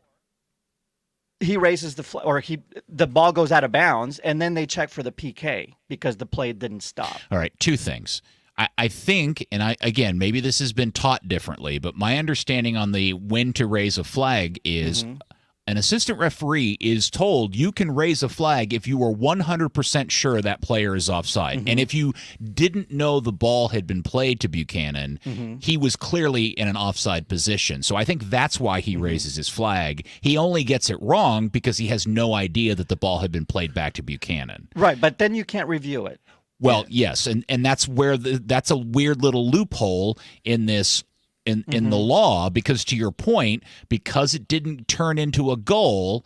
he raises the flag, or the ball goes out of bounds, and then they check for the PK because the play didn't stop. All right, two things. I think, and again, maybe this has been taught differently, but my understanding on the when to raise a flag is an assistant referee is told you can raise a flag if you are 100% sure that player is offside. And if you didn't know the ball had been played to Buchanan, he was clearly in an offside position. So I think that's why he raises his flag. He only gets it wrong because he has no idea that the ball had been played back to Buchanan. Right, but then you can't review it. Well, yes, and that's where that's a weird little loophole in this in the law, because to your point, because it didn't turn into a goal,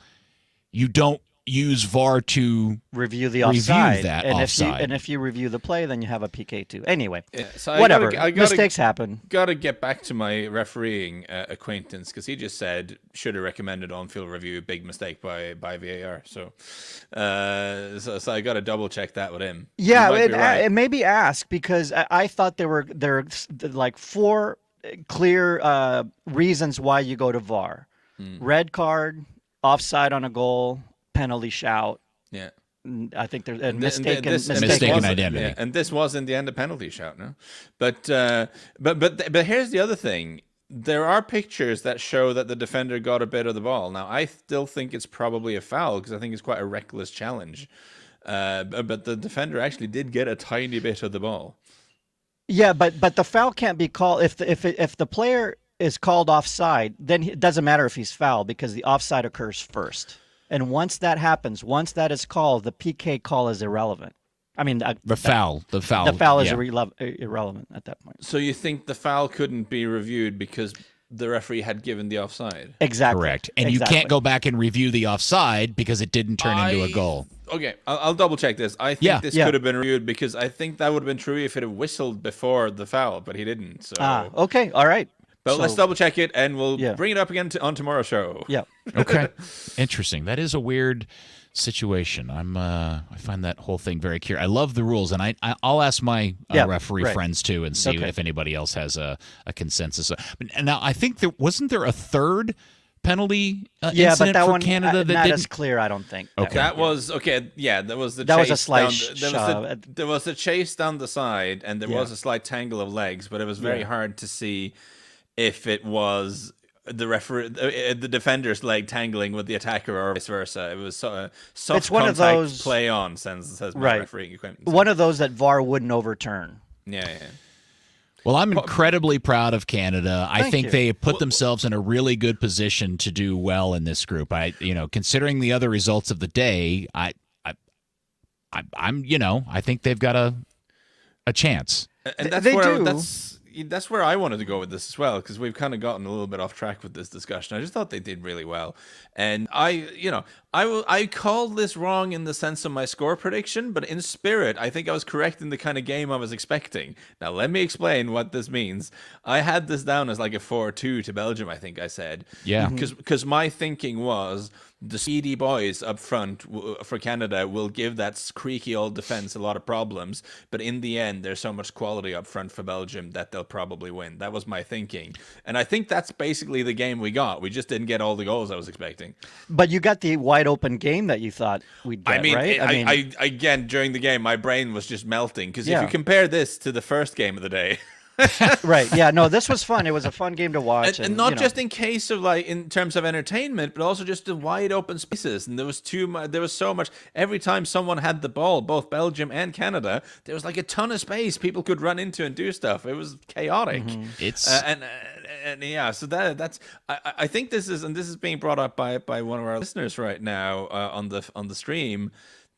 you don't use VAR to review the offside. Offside. And if you review the play, then you have a PK too. Anyway, so whatever. Mistakes happen. Got to get back to my refereeing acquaintance, because he just said should have recommended on-field review. Big mistake by VAR. So I got to double check that with him. Yeah, it maybe ask, because I thought there were like 4 clear reasons why you go to VAR: red card, offside on a goal, penalty shout. Yeah. I think there's a mistaken identity. Yeah, and this was in the end a penalty shout, no? But here's the other thing. There are pictures that show that the defender got a bit of the ball. Now, I still think it's probably a foul, because I think it's quite a reckless challenge. But the defender actually did get a tiny bit of the ball. Yeah, but the foul can't be called if the player is called offside, then it doesn't matter if he's fouled, because the offside occurs first. And once that happens, once that is called, the PK call is irrelevant. I mean, the foul is irrelevant at that point. So you think the foul couldn't be reviewed because the referee had given the offside? Exactly. Correct. And you can't go back and review the offside because it didn't turn into a goal. Okay, I'll double check this. I think this could have been reviewed, because I think that would have been true if it had whistled before the foul, but he didn't. So. Okay, all right. But let's double check it, and we'll bring it up again on tomorrow's show. Yeah. Okay. Interesting. That is a weird situation. I find that whole thing very curious. I love the rules, and I'll ask my referee friends too, and see if anybody else has a consensus. And now I think wasn't there a third penalty Yeah, incident but that for one Canada that not didn't? as clear, I don't think. Okay. That was okay. Yeah, there was the That was chase a slight down. shove. There was a chase down the side, and there Yeah. was a slight tangle of legs, but it was very Yeah. hard to see if it was the defender's leg tangling with the attacker or vice versa. It was soft It's one of contact those- play on, says my Right. refereeing equipment. One of those that VAR wouldn't overturn. Yeah. Well, I'm incredibly proud of Canada. I Thank think you. they put themselves in a really good position to do well in this group. Considering the other results of the day, I think they've got a chance. And that's where I wanted to go with this as well, because we've kind of gotten a little bit off track with this discussion. I just thought they did really well, and I called this wrong in the sense of my score prediction, but in spirit, I think I was correct in the kind of game I was expecting. Now, let me explain what this means. I had this down as like a 4-2 to Belgium, I think I said. Yeah. Because my thinking was the speedy boys up front for Canada will give that creaky old defense a lot of problems, but in the end, there's so much quality up front for Belgium that they'll probably win. That was my thinking. And I think that's basically the game we got. We just didn't get all the goals I was expecting. But you got the wide open game that you thought we'd get, right? I again, during the game, my brain was just melting, because Yeah. if you compare this to the first game of the day, Right. Yeah. No, this was fun. It was a fun game to watch. and not just in case of in terms of entertainment, but also just the wide open spaces. And there was so much. Every time someone had the ball, both Belgium and Canada, there was like a ton of space people could run into and do stuff. It was chaotic. It's And yeah, so that's I think this is being brought up by one of our listeners right now on the stream.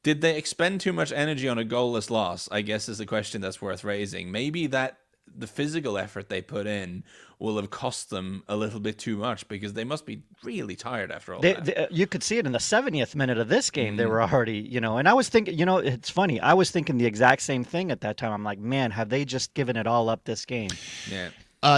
Did they expend too much energy on a goalless loss? I guess is a question that's worth raising. Maybe that the physical effort they put in will have cost them a little bit too much, because they must be really tired after all that. You could see it in the 70th minute of this game. They were already, and I was thinking, it's funny. I was thinking the exact same thing at that time. I'm like, man, have they just given it all up this game? Yeah.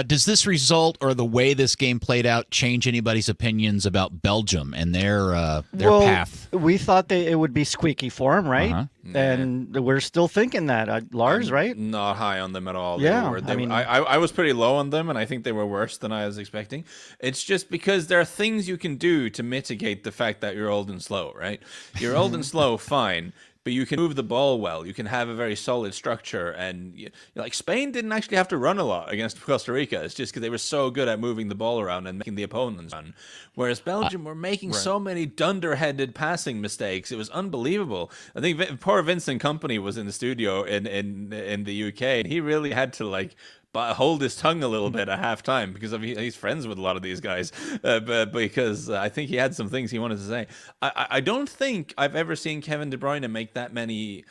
Does this result or the way this game played out change anybody's opinions about Belgium and their path? We thought it would be squeaky for them, right? Uh-huh. And we're still thinking that, Lars, right? Not high on them at all. Yeah, I was pretty low on them, and I think they were worse than I was expecting. It's just because there are things you can do to mitigate the fact that you're old and slow, right? You're old and slow, fine. But you can move the ball well. You can have a very solid structure. And like Spain didn't actually have to run a lot against Costa Rica. It's just because they were so good at moving the ball around and making the opponents run. Whereas Belgium were making so many dunderheaded passing mistakes. It was unbelievable. I think poor Vincent Kompany was in the studio in the UK, and he really had to but hold his tongue a little bit at halftime, because he's friends with a lot of these guys. But because I think he had some things he wanted to say. I don't think I've ever seen Kevin De Bruyne make that many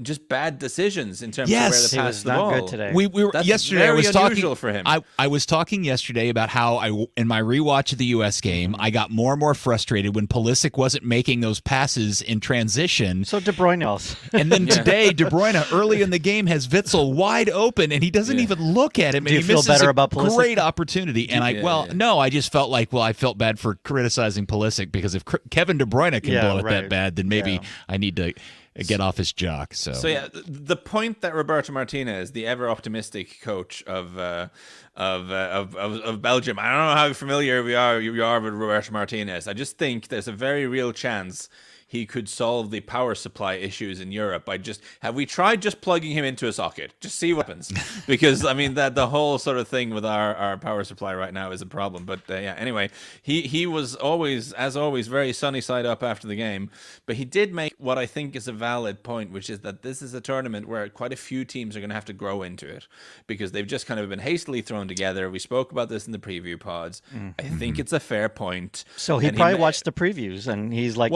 just bad decisions in terms of where to pass the ball. Good today. We were That's yesterday. very I was unusual talking for him. I was talking yesterday about how in my rewatch of the U.S. game, I got more and more frustrated when Pulisic wasn't making those passes in transition. So De Bruyne else. And then today, De Bruyne early in the game has Witsel wide open, and he doesn't even look at him. Do and you he feel misses better a about Pulisic? great opportunity. And I just felt like, I felt bad for criticizing Pulisic, because if Kevin De Bruyne can blow it that bad, then maybe I need to get off his jock. So yeah, the point that Roberto Martinez, the ever optimistic coach of Belgium, I don't know how familiar you are with Roberto Martinez. I just think there's a very real chance he could solve the power supply issues in Europe. Have we tried just plugging him into a socket? Just see what happens. Because that the whole sort of thing with our power supply right now is a problem. But anyway, he was always very sunny side up after the game. But he did make what I think is a valid point, which is that this is a tournament where quite a few teams are going to have to grow into it, because they've just kind of been hastily thrown together. We spoke about this in the preview pods. I think it's a fair point. So he probably watched the previews, and he's like,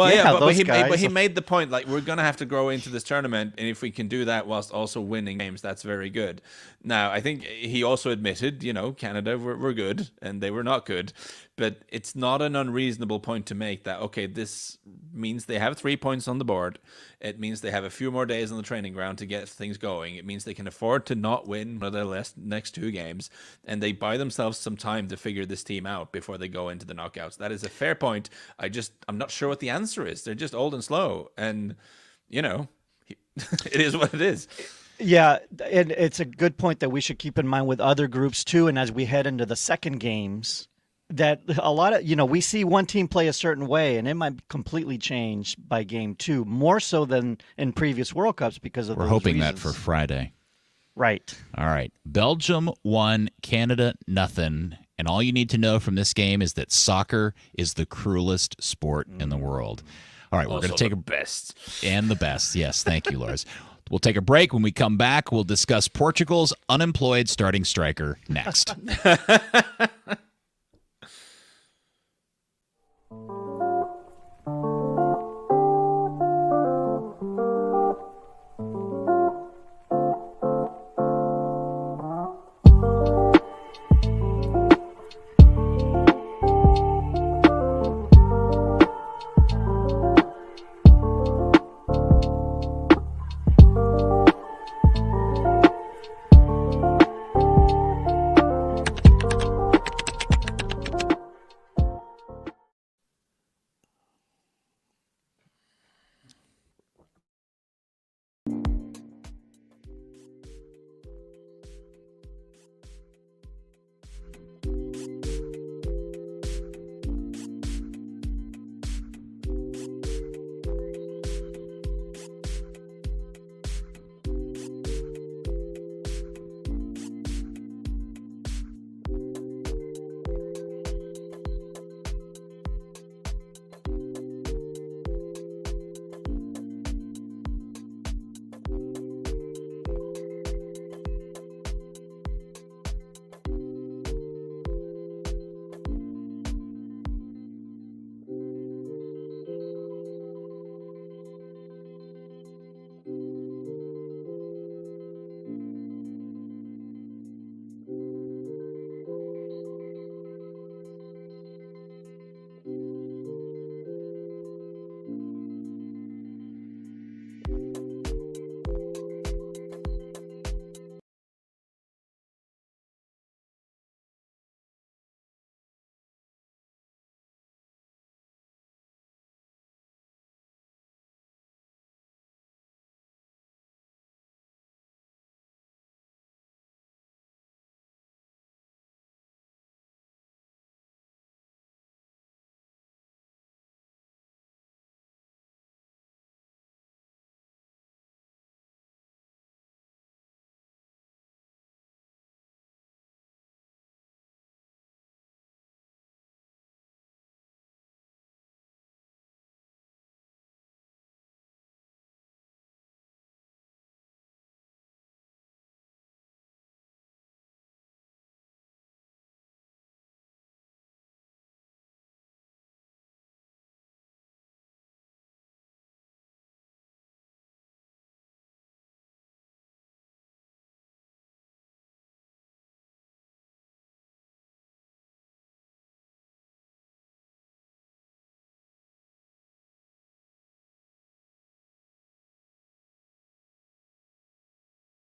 but he made the point, we're going to have to grow into this tournament, and if we can do that whilst also winning games, that's very good. Now, I think he also admitted, Canada were good, and they were not good, but it's not an unreasonable point to make that, okay, this means they have 3 points on the board. It means they have a few more days on the training ground to get things going. It means they can afford to not win one of their next 2 games, and they buy themselves some time to figure this team out before they go into the knockouts. That is a fair point. I'm not sure what the answer is. They're just old and slow, and, it is what it is. Yeah, and it's a good point that we should keep in mind with other groups too. And as we head into the second games, that a lot of, we see one team play a certain way and it might completely change by game 2, more so than in previous World Cups because of We're those hoping reasons. that for Friday. Right. All right. Belgium 1, Canada nothing. And all you need to know from this game is that soccer is the cruelest sport in the world. All right, we're going to take best. And the best. Yes, thank you, Lars. We'll take a break. When we come back, we'll discuss Portugal's unemployed starting striker next.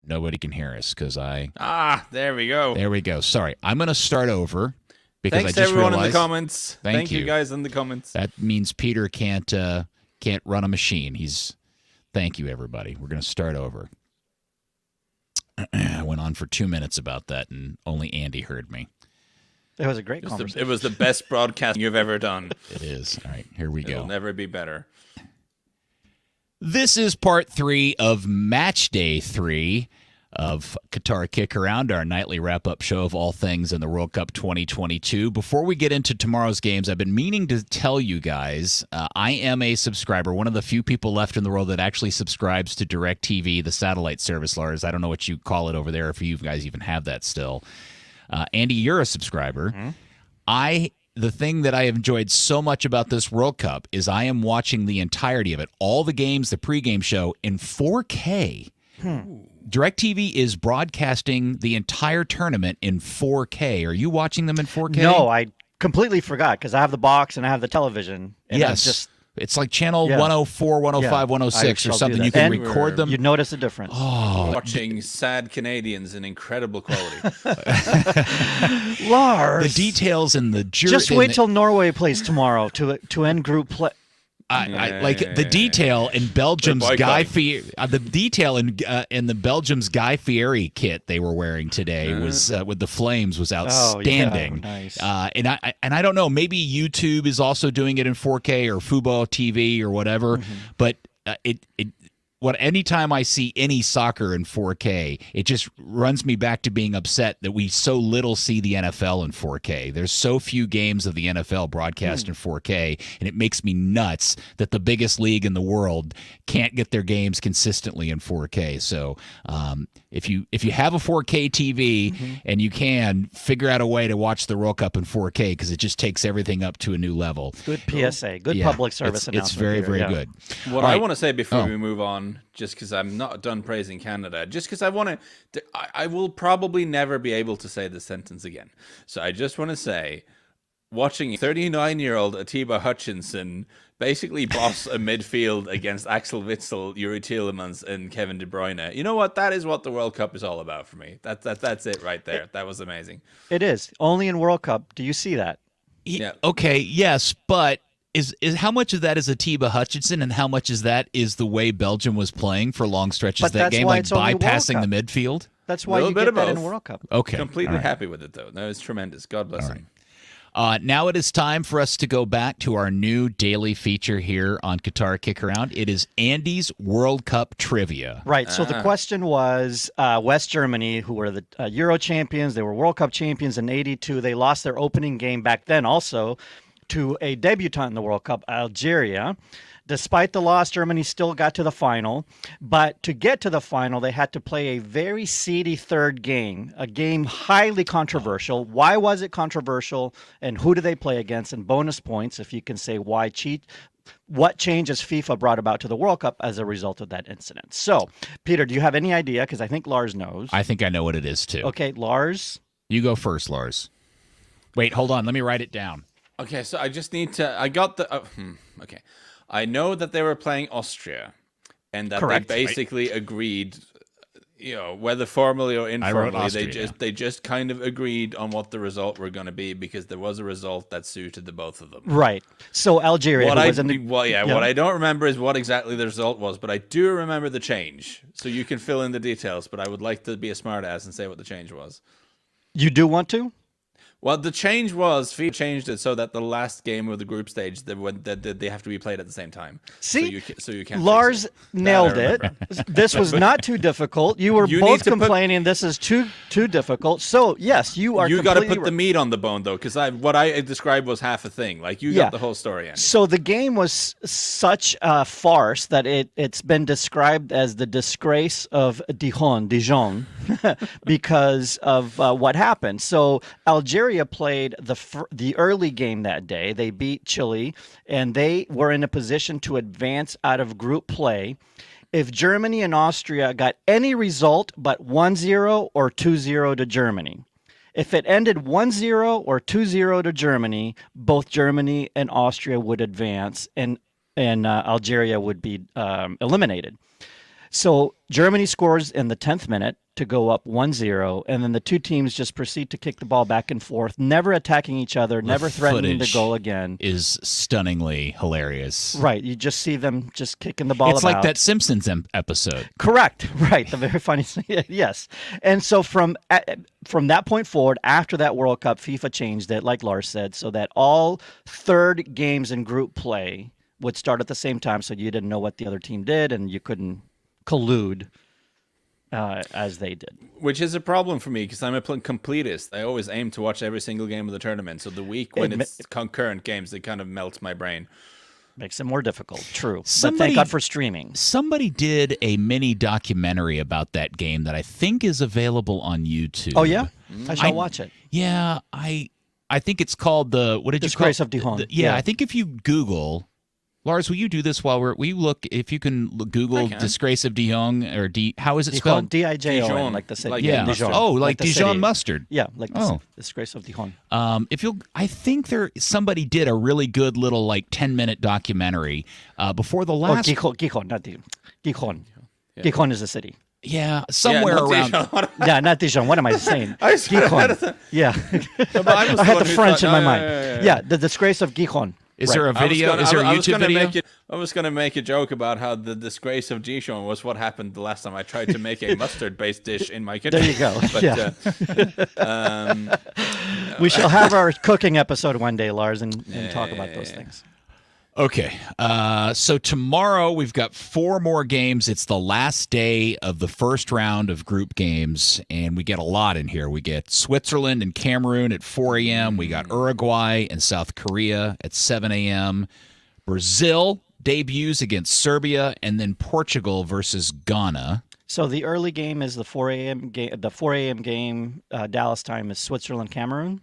Nobody can hear us because there we go. There we go. Sorry. I'm going to start over because Thanks I just everyone realized, in the comments. Thank you guys in the comments. That means Peter can't run a machine. Thank you, everybody. We're going to start over. I went on for 2 minutes about that, and only Andy heard me. It was a great conversation. It was the best broadcast you've ever done. It is. All right, here we go. It'll never be better. This is part 3 of Matchday 3 of Qatar KickAround, our nightly wrap-up show of all things in the World Cup 2022. Before we get into tomorrow's games, I've been meaning to tell you guys, I am a subscriber, one of the few people left in the world that actually subscribes to DirecTV, the satellite service, Lars. I don't know what you call it over there, if you guys even have that still. Andy, you're a subscriber. Mm-hmm. The thing that I have enjoyed so much about this World Cup is I am watching the entirety of it, all the games, the pregame show, in 4K. DirecTV is broadcasting the entire tournament in 4K. Are you watching them in 4K? No, I completely forgot because I have the box and I have the television. And yes. It's like channel 104, 105, 106 or something. You can record them. You'd notice a difference. Oh, watching sad Canadians in incredible quality. Lars. The details and the Just wait till Norway plays tomorrow to end group play. I like the detail in Belgium's the detail in the Belgium's Guy Fieri kit they were wearing today was with the flames was outstanding. Oh, yeah, nice. And I don't know, maybe YouTube is also doing it in 4K or Fubo TV or whatever, but anytime I see any soccer in 4K, it just runs me back to being upset that we so little see the NFL in 4K. There's so few games of the NFL broadcast in 4K, and it makes me nuts that the biggest league in the world can't get their games consistently in 4K. So if you have a 4K TV and you can, figure out a way to watch the World Cup in 4K because it just takes everything up to a new level. Good PSA, good public service announcement. It's very, very good. What I want to say before we move on, just because I'm not done praising Canada, just because I will probably never be able to say this sentence again. So I just want to say, watching 39-year-old Atiba Hutchinson basically boss a midfield against Axel Witsel, Yuri Tielemans, and Kevin De Bruyne. You know what? That is what the World Cup is all about for me. That's it right there. That was amazing. It is. Only in World Cup do you see that. Yeah. Okay, yes, but is how much of that is Atiba Hutchinson and how much is that is the way Belgium was playing for long stretches of that game, like bypassing the midfield? That's why you get that in World Cup. Okay. Completely happy with it, though. No, it's tremendous. God bless him. Now it is time for us to go back to our new daily feature here on Qatar KickAround. It is Andy's World Cup Trivia. Right. So the question was West Germany, who were the Euro champions. They were World Cup champions in '82. They lost their opening game back then also to a debutant in the World Cup, Algeria. Despite the loss, Germany still got to the final. But to get to the final, they had to play a very seedy third game, a game highly controversial. Why was it controversial, and who do they play against? And bonus points if you can say why what changes FIFA brought about to the World Cup as a result of that incident. So, Peter, do you have any idea? Because I think Lars knows. I think I know what it is, too. Okay, Lars? You go first, Lars. Wait, hold on. Let me write it down. Okay, so I just need to... I got the... okay. I know that they were playing Austria, and that they basically agreed, whether formally or informally, they just kind of agreed on what the result were going to be because there was a result that suited the both of them. Right. So Algeria what I don't remember is what exactly the result was, but I do remember the change. So you can fill in the details, but I would like to be a smartass and say what the change was. You do want to? Well, the change was FIFA changed it so that the last game of the group stage they have to be played at the same time. See, so you can't. Lars nailed it. This was not too difficult. You were both complaining this is too difficult. So yes, you are. You got to put the meat on the bone though, because what I described was half a thing. Like you got the whole story in. So the game was such a farce that it's been described as the disgrace of Dijon, because of what happened. So Algeria played the early game that day. They beat Chile, and they were in a position to advance out of group play. If Germany and Austria got any result but 1-0 or 2-0 to Germany. If it ended 1-0 or 2-0 to Germany, both Germany and Austria would advance, and Algeria would be eliminated. So Germany scores in the 10th minute to go up 1-0, and then the two teams just proceed to kick the ball back and forth, never attacking each other, never threatening to go again. Is stunningly hilarious. Right, you just see them just kicking the ball about. It's like that Simpsons episode. Correct, right, the very funny thing, yes. And so from that point forward, after that World Cup, FIFA changed it, like Lars said, so that all third games in group play would start at the same time, so you didn't know what the other team did, and you couldn't collude as they did. Which is a problem for me because I'm a completist. I always aim to watch every single game of the tournament. So the week when it's concurrent games, it kind of melts my brain. Makes it more difficult, true. But thank God for streaming. Somebody did a mini documentary about that game that I think is available on YouTube. Oh, yeah? I shall watch it. Yeah, I think it's called Disgrace of Dijon. Yeah, I think if you Google... Lars, will you do this while will you look if you can Google Disgrace of Dijon or how is it spelled? Dijon, like the city. Like Dijon. Oh, like Dijon mustard. Yeah, like the Disgrace of Dijon. I think somebody did a really good little 10-minute documentary before the last. Gijon, not Dijon. Gijon. Gijon is the city. Yeah, somewhere around. Yeah, not Dijon. What am I saying? Gijon. Yeah. I had the French in my mind. Yeah, the Disgrace of Gijon. Is there a video? Is there a YouTube video? I was going to make a joke about how the disgrace of Dijon was what happened the last time I tried to make a mustard-based dish in my kitchen. There you go. But, we shall have our cooking episode one day, Lars, and talk about those things. Okay, so tomorrow we've got 4 more games. It's the last day of the first round of group games, and we get a lot in here. We get Switzerland and Cameroon at 4 a.m. We got Uruguay and South Korea at 7 a.m. Brazil debuts against Serbia, and then Portugal versus Ghana. So the early game is the 4 a.m. game. The 4 a.m. game, Dallas time, is Switzerland, Cameroon.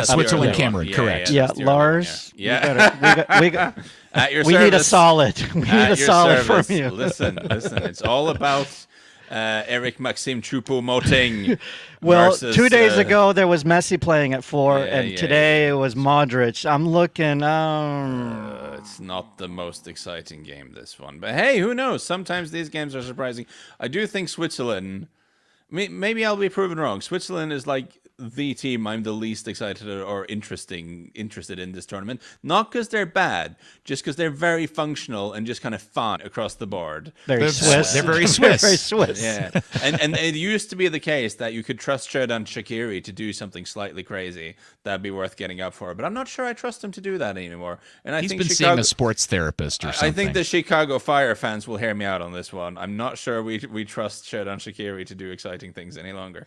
Switzerland, Cameroon, correct. Lars. We we need a solid. We need a solid from you. Listen. It's all about Eric Maxim Choupo-Moting. Well, versus, 2 days ago there was Messi playing at 4, and today it was Modric. I'm looking. It's not the most exciting game, this one, but hey, who knows? Sometimes these games are surprising. I do think Switzerland. Maybe I'll be proven wrong. Switzerland is like the team I'm the least excited or interested in this tournament. Not because they're bad, just because they're very functional and just kind of fun across the board. Very Swiss. They're very Swiss. Very Swiss. Yeah, and it used to be the case that you could trust Xherdan Shaqiri to do something slightly crazy that'd be worth getting up for. But I'm not sure I trust him to do that anymore. And He's been seeing a sports therapist or something. I think the Chicago Fire fans will hear me out on this one. I'm not sure we trust Xherdan Shaqiri to do exciting things any longer.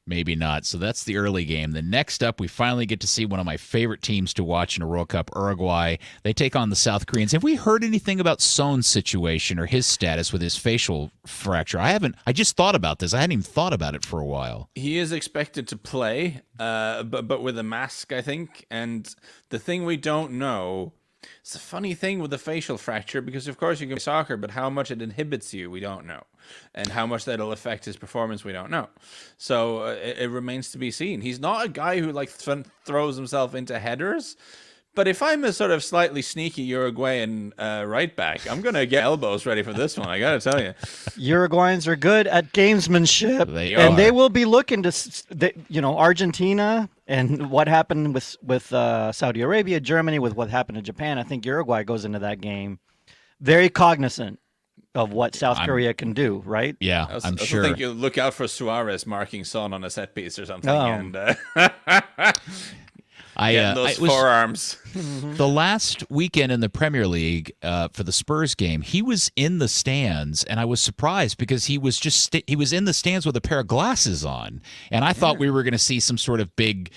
Maybe not. So that's the early game. The next up, we finally get to see one of my favorite teams to watch in a World Cup, Uruguay. They take on the South Koreans. Have we heard anything about Son's situation or his status with his facial fracture? I just thought about this. I hadn't even thought about it for a while. He is expected to play, but with a mask, I think. And the thing we don't know, it's a funny thing with the facial fracture, because of course you can play soccer, but how much it inhibits you, we don't know. And how much that'll affect his performance, we don't know. So it remains to be seen. He's not a guy who throws himself into headers. But if I'm a sort of slightly sneaky Uruguayan right back, I'm going to get elbows ready for this one, I got to tell you. Uruguayans are good at gamesmanship. They will be looking to, Argentina and what happened with Saudi Arabia, Germany, with what happened to Japan. I think Uruguay goes into that game very cognizant of what South Korea can do, right? Yeah, I'm sure. I think you look out for Suarez marking Son on a set piece or something. And those forearms. The last weekend in the Premier League for the Spurs game, he was in the stands, and I was surprised because he was he was in the stands with a pair of glasses on, and I thought we were going to see some sort of big,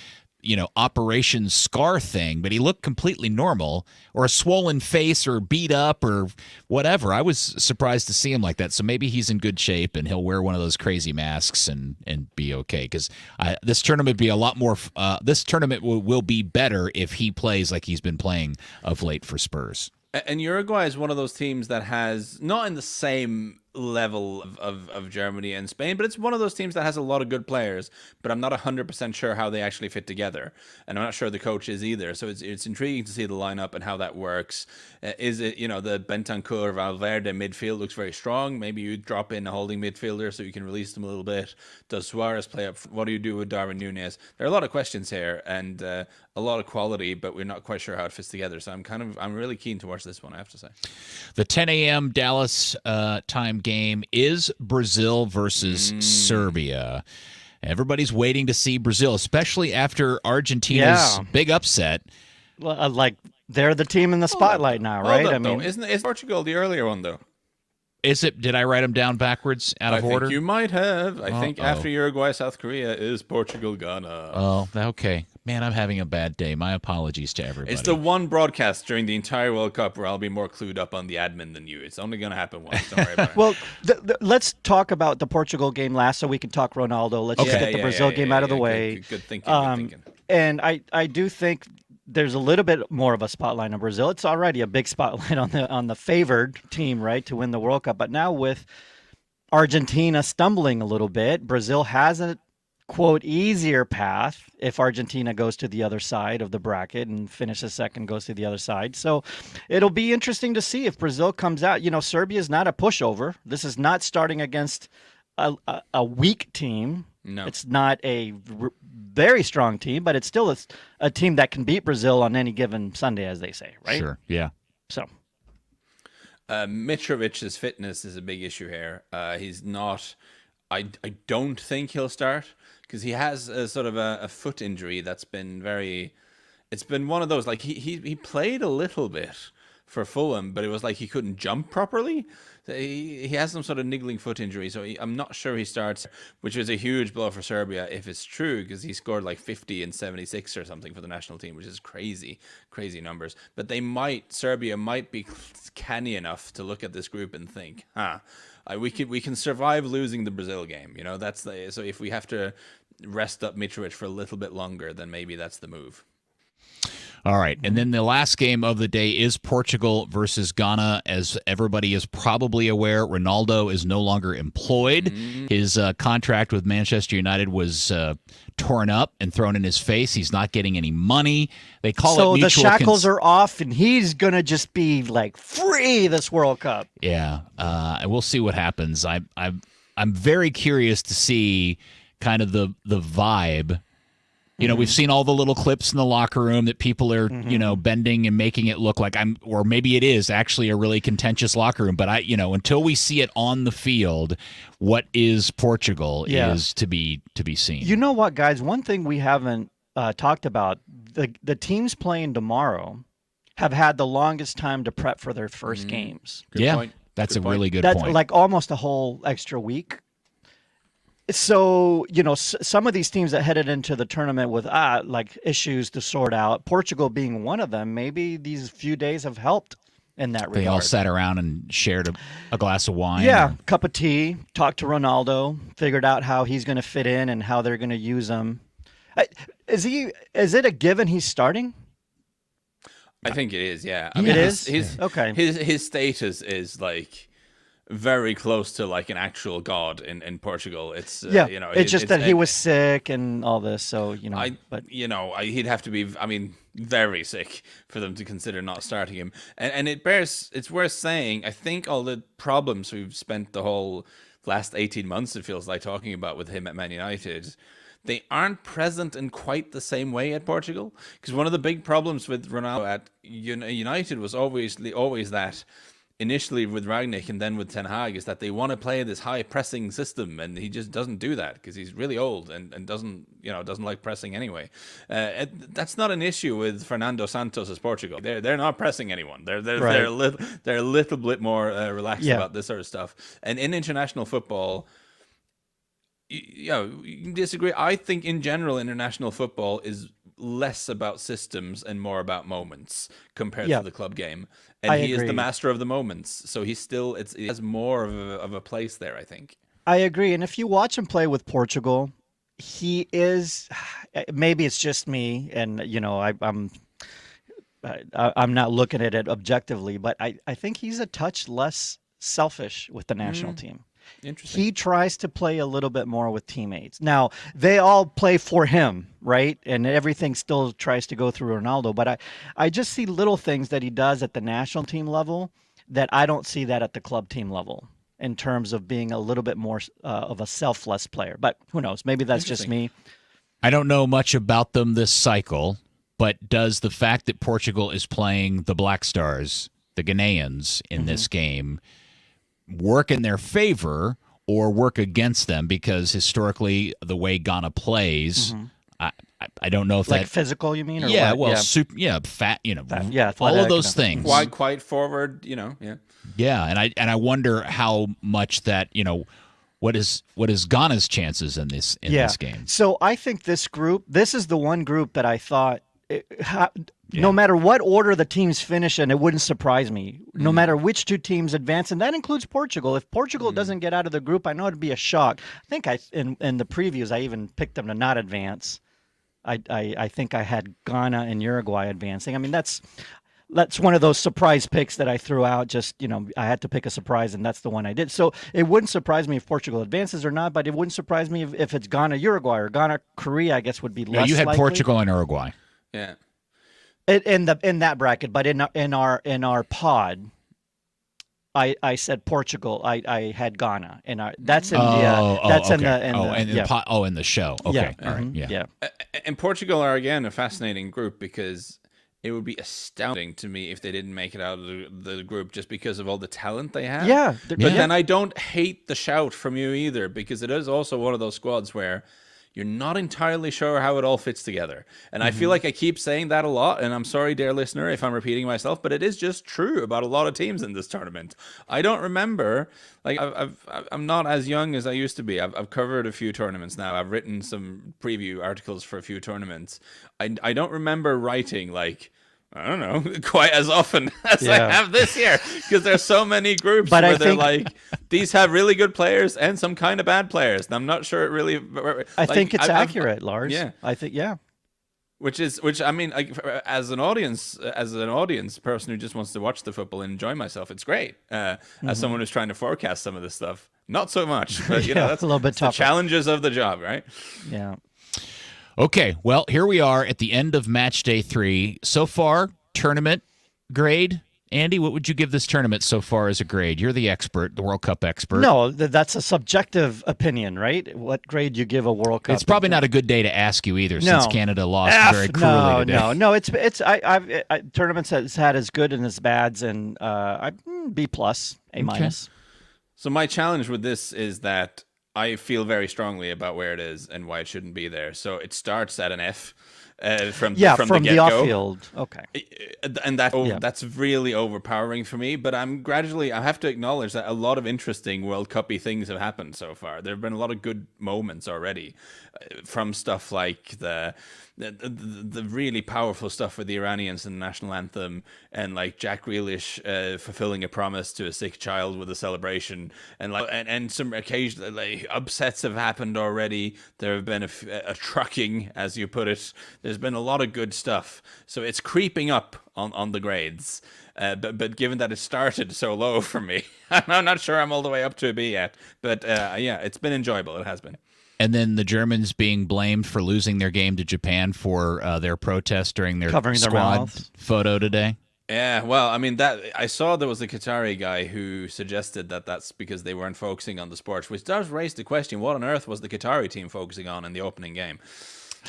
Operation Scar thing, but he looked completely normal, or a swollen face, or beat up, or whatever. I was surprised to see him like that. So maybe he's in good shape and he'll wear one of those crazy masks and be okay. Because this tournament be a lot more. This tournament will be better if he plays like he's been playing of late for Spurs. And Uruguay is one of those teams that has, not in the same level of Germany and Spain, but it's one of those teams that has a lot of good players, but I'm not 100% sure how they actually fit together, and I'm not sure the coach is either. So it's intriguing to see the lineup and how that works. Is it, the Bentancur Valverde midfield looks very strong? Maybe you drop in a holding midfielder so you can release them a little bit. Does Suarez play up? What do you do with Darwin Núñez? There are a lot of questions here and a lot of quality, but we're not quite sure how it fits together. So I'm really keen to watch this one, I have to say. The 10 a.m. Dallas time game is Brazil versus Serbia. Everybody's waiting to see Brazil, especially after Argentina's big upset. Like they're the team in the spotlight now, right? Isn't Portugal the earlier one though? Is it? Did I write them down backwards out of order? I think you might have. I think after Uruguay, South Korea is Portugal, Ghana. Oh, okay. Man, I'm having a bad day. My apologies to everybody. It's the one broadcast during the entire World Cup where I'll be more clued up on the admin than you. It's only going to happen once. Don't worry about it. Well, let's talk about the Portugal game last so we can talk Ronaldo. Let's just get the Brazil game out of the way. Good thinking. And I do think there's a little bit more of a spotlight on Brazil. It's already a big spotlight on the favored team, right, to win the World Cup. But now with Argentina stumbling a little bit, Brazil has a quote easier path if Argentina goes to the other side of the bracket and finishes second, goes to the other side. So it'll be interesting to see if Brazil comes out. Serbia is not a pushover. This is not starting against a weak team. No. It's not a very strong team, but it's still a team that can beat Brazil on any given Sunday, as they say, right? Sure, yeah. So Mitrovic's fitness is a big issue here. He's not. I don't think he'll start because he has a sort of a foot injury that's been very. It's been one of those, like, he played a little bit for Fulham, but it was like he couldn't jump properly. He has some sort of niggling foot injury, so I'm not sure he starts, which is a huge blow for Serbia if it's true, because he scored like 50 and 76 or something for the national team, which is crazy numbers. But Serbia might be canny enough to look at this group and think, we can survive losing the Brazil game. You know, so if we have to rest up Mitrovic for a little bit longer, then maybe that's the move. All right, and then the last game of the day is Portugal versus Ghana. As everybody is probably aware, Ronaldo is no longer employed. His contract with Manchester United was torn up and thrown in his face. He's not getting any money. They call it mutual. So the shackles are off, and he's going to just be, like, free this World Cup. Yeah, and we'll see what happens. I'm very curious to see kind of the vibe. You know, we've seen all the little clips in the locker room that people are, bending and making it look like or maybe it is actually a really contentious locker room. But until we see it on the field, what is Portugal is to be seen. You know what, guys? One thing we haven't talked about, the teams playing tomorrow have had the longest time to prep for their first games. Good point. That's a really good point. That's like almost a whole extra week. So, some of these teams that headed into the tournament with like issues to sort out, Portugal being one of them, maybe these few days have helped in that regard. They all sat around and shared a glass of wine. Yeah, cup of tea, talked to Ronaldo, figured out how he's going to fit in and how they're going to use him. Is it a given he's starting? I think it is, yeah. It is? Okay. His status is like very close to like an actual god in Portugal. It's it's just that he was sick and all this. So he'd have to be, very sick for them to consider not starting him. And it's worth saying, I think all the problems we've spent the whole last 18 months, it feels like, talking about with him at Man United, they aren't present in quite the same way at Portugal. Because one of the big problems with Ronaldo at United was always that. Initially with Rangnick and then with Ten Hag, is that they want to play this high pressing system, and he just doesn't do that because he's really old and doesn't like pressing anyway. That's not an issue with Fernando Santos' Portugal. They're not pressing anyone. They're a little bit more relaxed about this sort of stuff. And in international football, you can disagree. I think in general international football is less about systems and more about moments compared to the club game. And he is the master of the moments. So he has more of a place there, I think. I agree. And if you watch him play with Portugal, he is, maybe it's just me, and I'm not looking at it objectively, but I think he's a touch less selfish with the national team. Interesting. He tries to play a little bit more with teammates. Now, they all play for him, right? And everything still tries to go through Ronaldo. But I just see little things that he does at the national team level that I don't see that at the club team level in terms of being a little bit more of a selfless player. But who knows? Maybe that's just me. I don't know much about them this cycle, but does the fact that Portugal is playing the Black Stars, the Ghanaians, in this game work in their favor or work against them? Because historically, the way Ghana plays, I don't know if like physical, you mean? Or yeah, what? well, fat, athletic, all of those things. Quite forward, Yeah, and I wonder how much that what is Ghana's chances in this game? So I think this is the one group that I thought. No matter what order the teams finish in, it wouldn't surprise me. No matter which two teams advance, and that includes Portugal. If Portugal doesn't get out of the group, I know it'd be a shock. I think in the previews, I even picked them to not advance. I think I had Ghana and Uruguay advancing. I mean, that's one of those surprise picks that I threw out. Just, I had to pick a surprise, and that's the one I did. So it wouldn't surprise me if Portugal advances or not, but it wouldn't surprise me if it's Ghana, Uruguay, or Ghana, Korea, I guess would be less likely. You had Portugal and Uruguay. Yeah. In that bracket, but in our pod, I said Portugal. I had Ghana, and that's in in the show. Okay, all right, yeah. And Portugal are again a fascinating group because it would be astounding to me if they didn't make it out of the group just because of all the talent they have. Yeah, but then I don't hate the shout from you either, because it is also one of those squads where you're not entirely sure how it all fits together. And I feel like I keep saying that a lot, and I'm sorry, dear listener, if I'm repeating myself, but it is just true about a lot of teams in this tournament. I don't remember, like, I'm not as young as I used to be. I've covered a few tournaments now. I've written some preview articles for a few tournaments. I don't remember writing, like, I don't know, quite as often as I have this year, because there's so many groups where they're like, these have really good players and some kind of bad players. And I'm not sure it really. I think it's accurate, Lars. Yeah, I think Which I mean, like, as an audience person who just wants to watch the football and enjoy myself, it's great. As someone who's trying to forecast some of this stuff, not so much. But you know, that's a little bit tougher. The challenges of the job, right? Yeah. Okay, well, here we are at the end of match day 3. So far, tournament grade. Andy, what would you give this tournament so far as a grade? You're the expert, the World Cup expert. No, that's a subjective opinion, right? What grade you give a World Cup? It's probably not a good day to ask you either, since Canada lost very cruelly today. No. I've tournaments has had as good and as bads, and B plus, A minus. So my challenge with this is that I feel very strongly about where it is and why it shouldn't be there. So it starts at an F from the off-field. Okay, and that's really overpowering for me. But I have to acknowledge that a lot of interesting World Cup-y things have happened so far. There have been a lot of good moments already, from stuff like the really powerful stuff with the Iranians and the national anthem, and like Jack Grealish fulfilling a promise to a sick child with a celebration, and some occasional upsets have happened already. There have been a trucking, as you put it. There's been a lot of good stuff, so it's creeping up on the grades. But given that it started so low for me, I'm not sure I'm all the way up to a B yet. But it's been enjoyable. It has been. And then the Germans being blamed for losing their game to Japan for their protest during their squad photo today. Yeah, well, I mean, that I saw there was a Qatari guy who suggested that that's because they weren't focusing on the sports, which does raise the question: what on earth was the Qatari team focusing on in the opening game?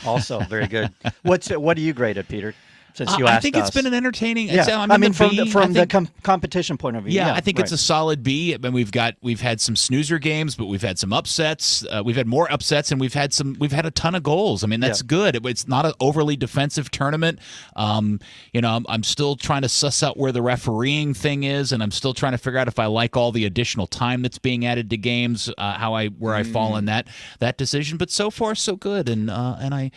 Also, very good. What do you grade it, Peter? Since you asked I think it's been an entertaining. Yeah. From the competition point of view. Yeah, I think it's a solid B. I mean, we've had some snoozer games, but we've had some upsets. We've had more upsets, and we've had a ton of goals. I mean, that's good. It's not an overly defensive tournament. I'm still trying to suss out where the refereeing thing is, and I'm still trying to figure out if I like all the additional time that's being added to games, where I fall in that decision. But so far, so good, and I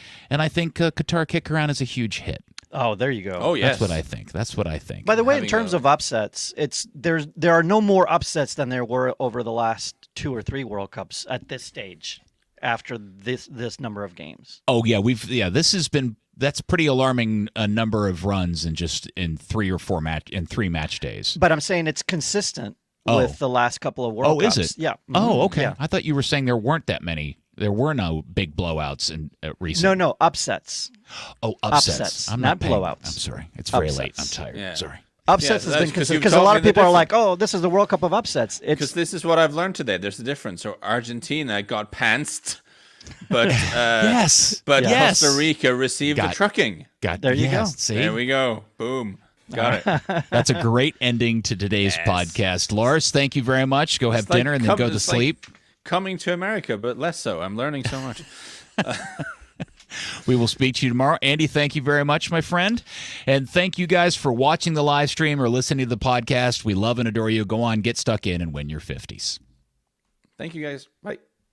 think Qatar KickAround is a huge hit. Oh, there you go. Oh, yes. That's what I think. By the way, in terms of upsets, there are no more upsets than there were over the last 2 or 3 World Cups at this stage after this number of games. Oh yeah, that's pretty alarming number of runs in 3 match days. But I'm saying it's consistent with the last couple of World Cups. Oh, is it? Yeah. Oh, okay. Yeah. I thought you were saying there weren't that many. There were no big blowouts in recent. No, upsets. Oh, upsets. I'm not blowouts. I'm sorry. It's very late. I'm tired. Yeah. Sorry. Upsets has been consistent because a lot of people are like, "Oh, this is the World Cup of upsets." Because this is what I've learned today. There's a difference. So Argentina got pantsed, but Costa Rica received a trucking. There you go. See? There we go. Boom. Got it. That's a great ending to today's podcast. Lars, thank you very much. Go have dinner and then go to sleep. Coming to America, but less so. I'm learning so much. We will speak to you tomorrow. Andy, thank you very much, my friend. And thank you guys for watching the live stream or listening to the podcast. We love and adore you. Go on, get stuck in and win your 50s. Thank you, guys. Bye.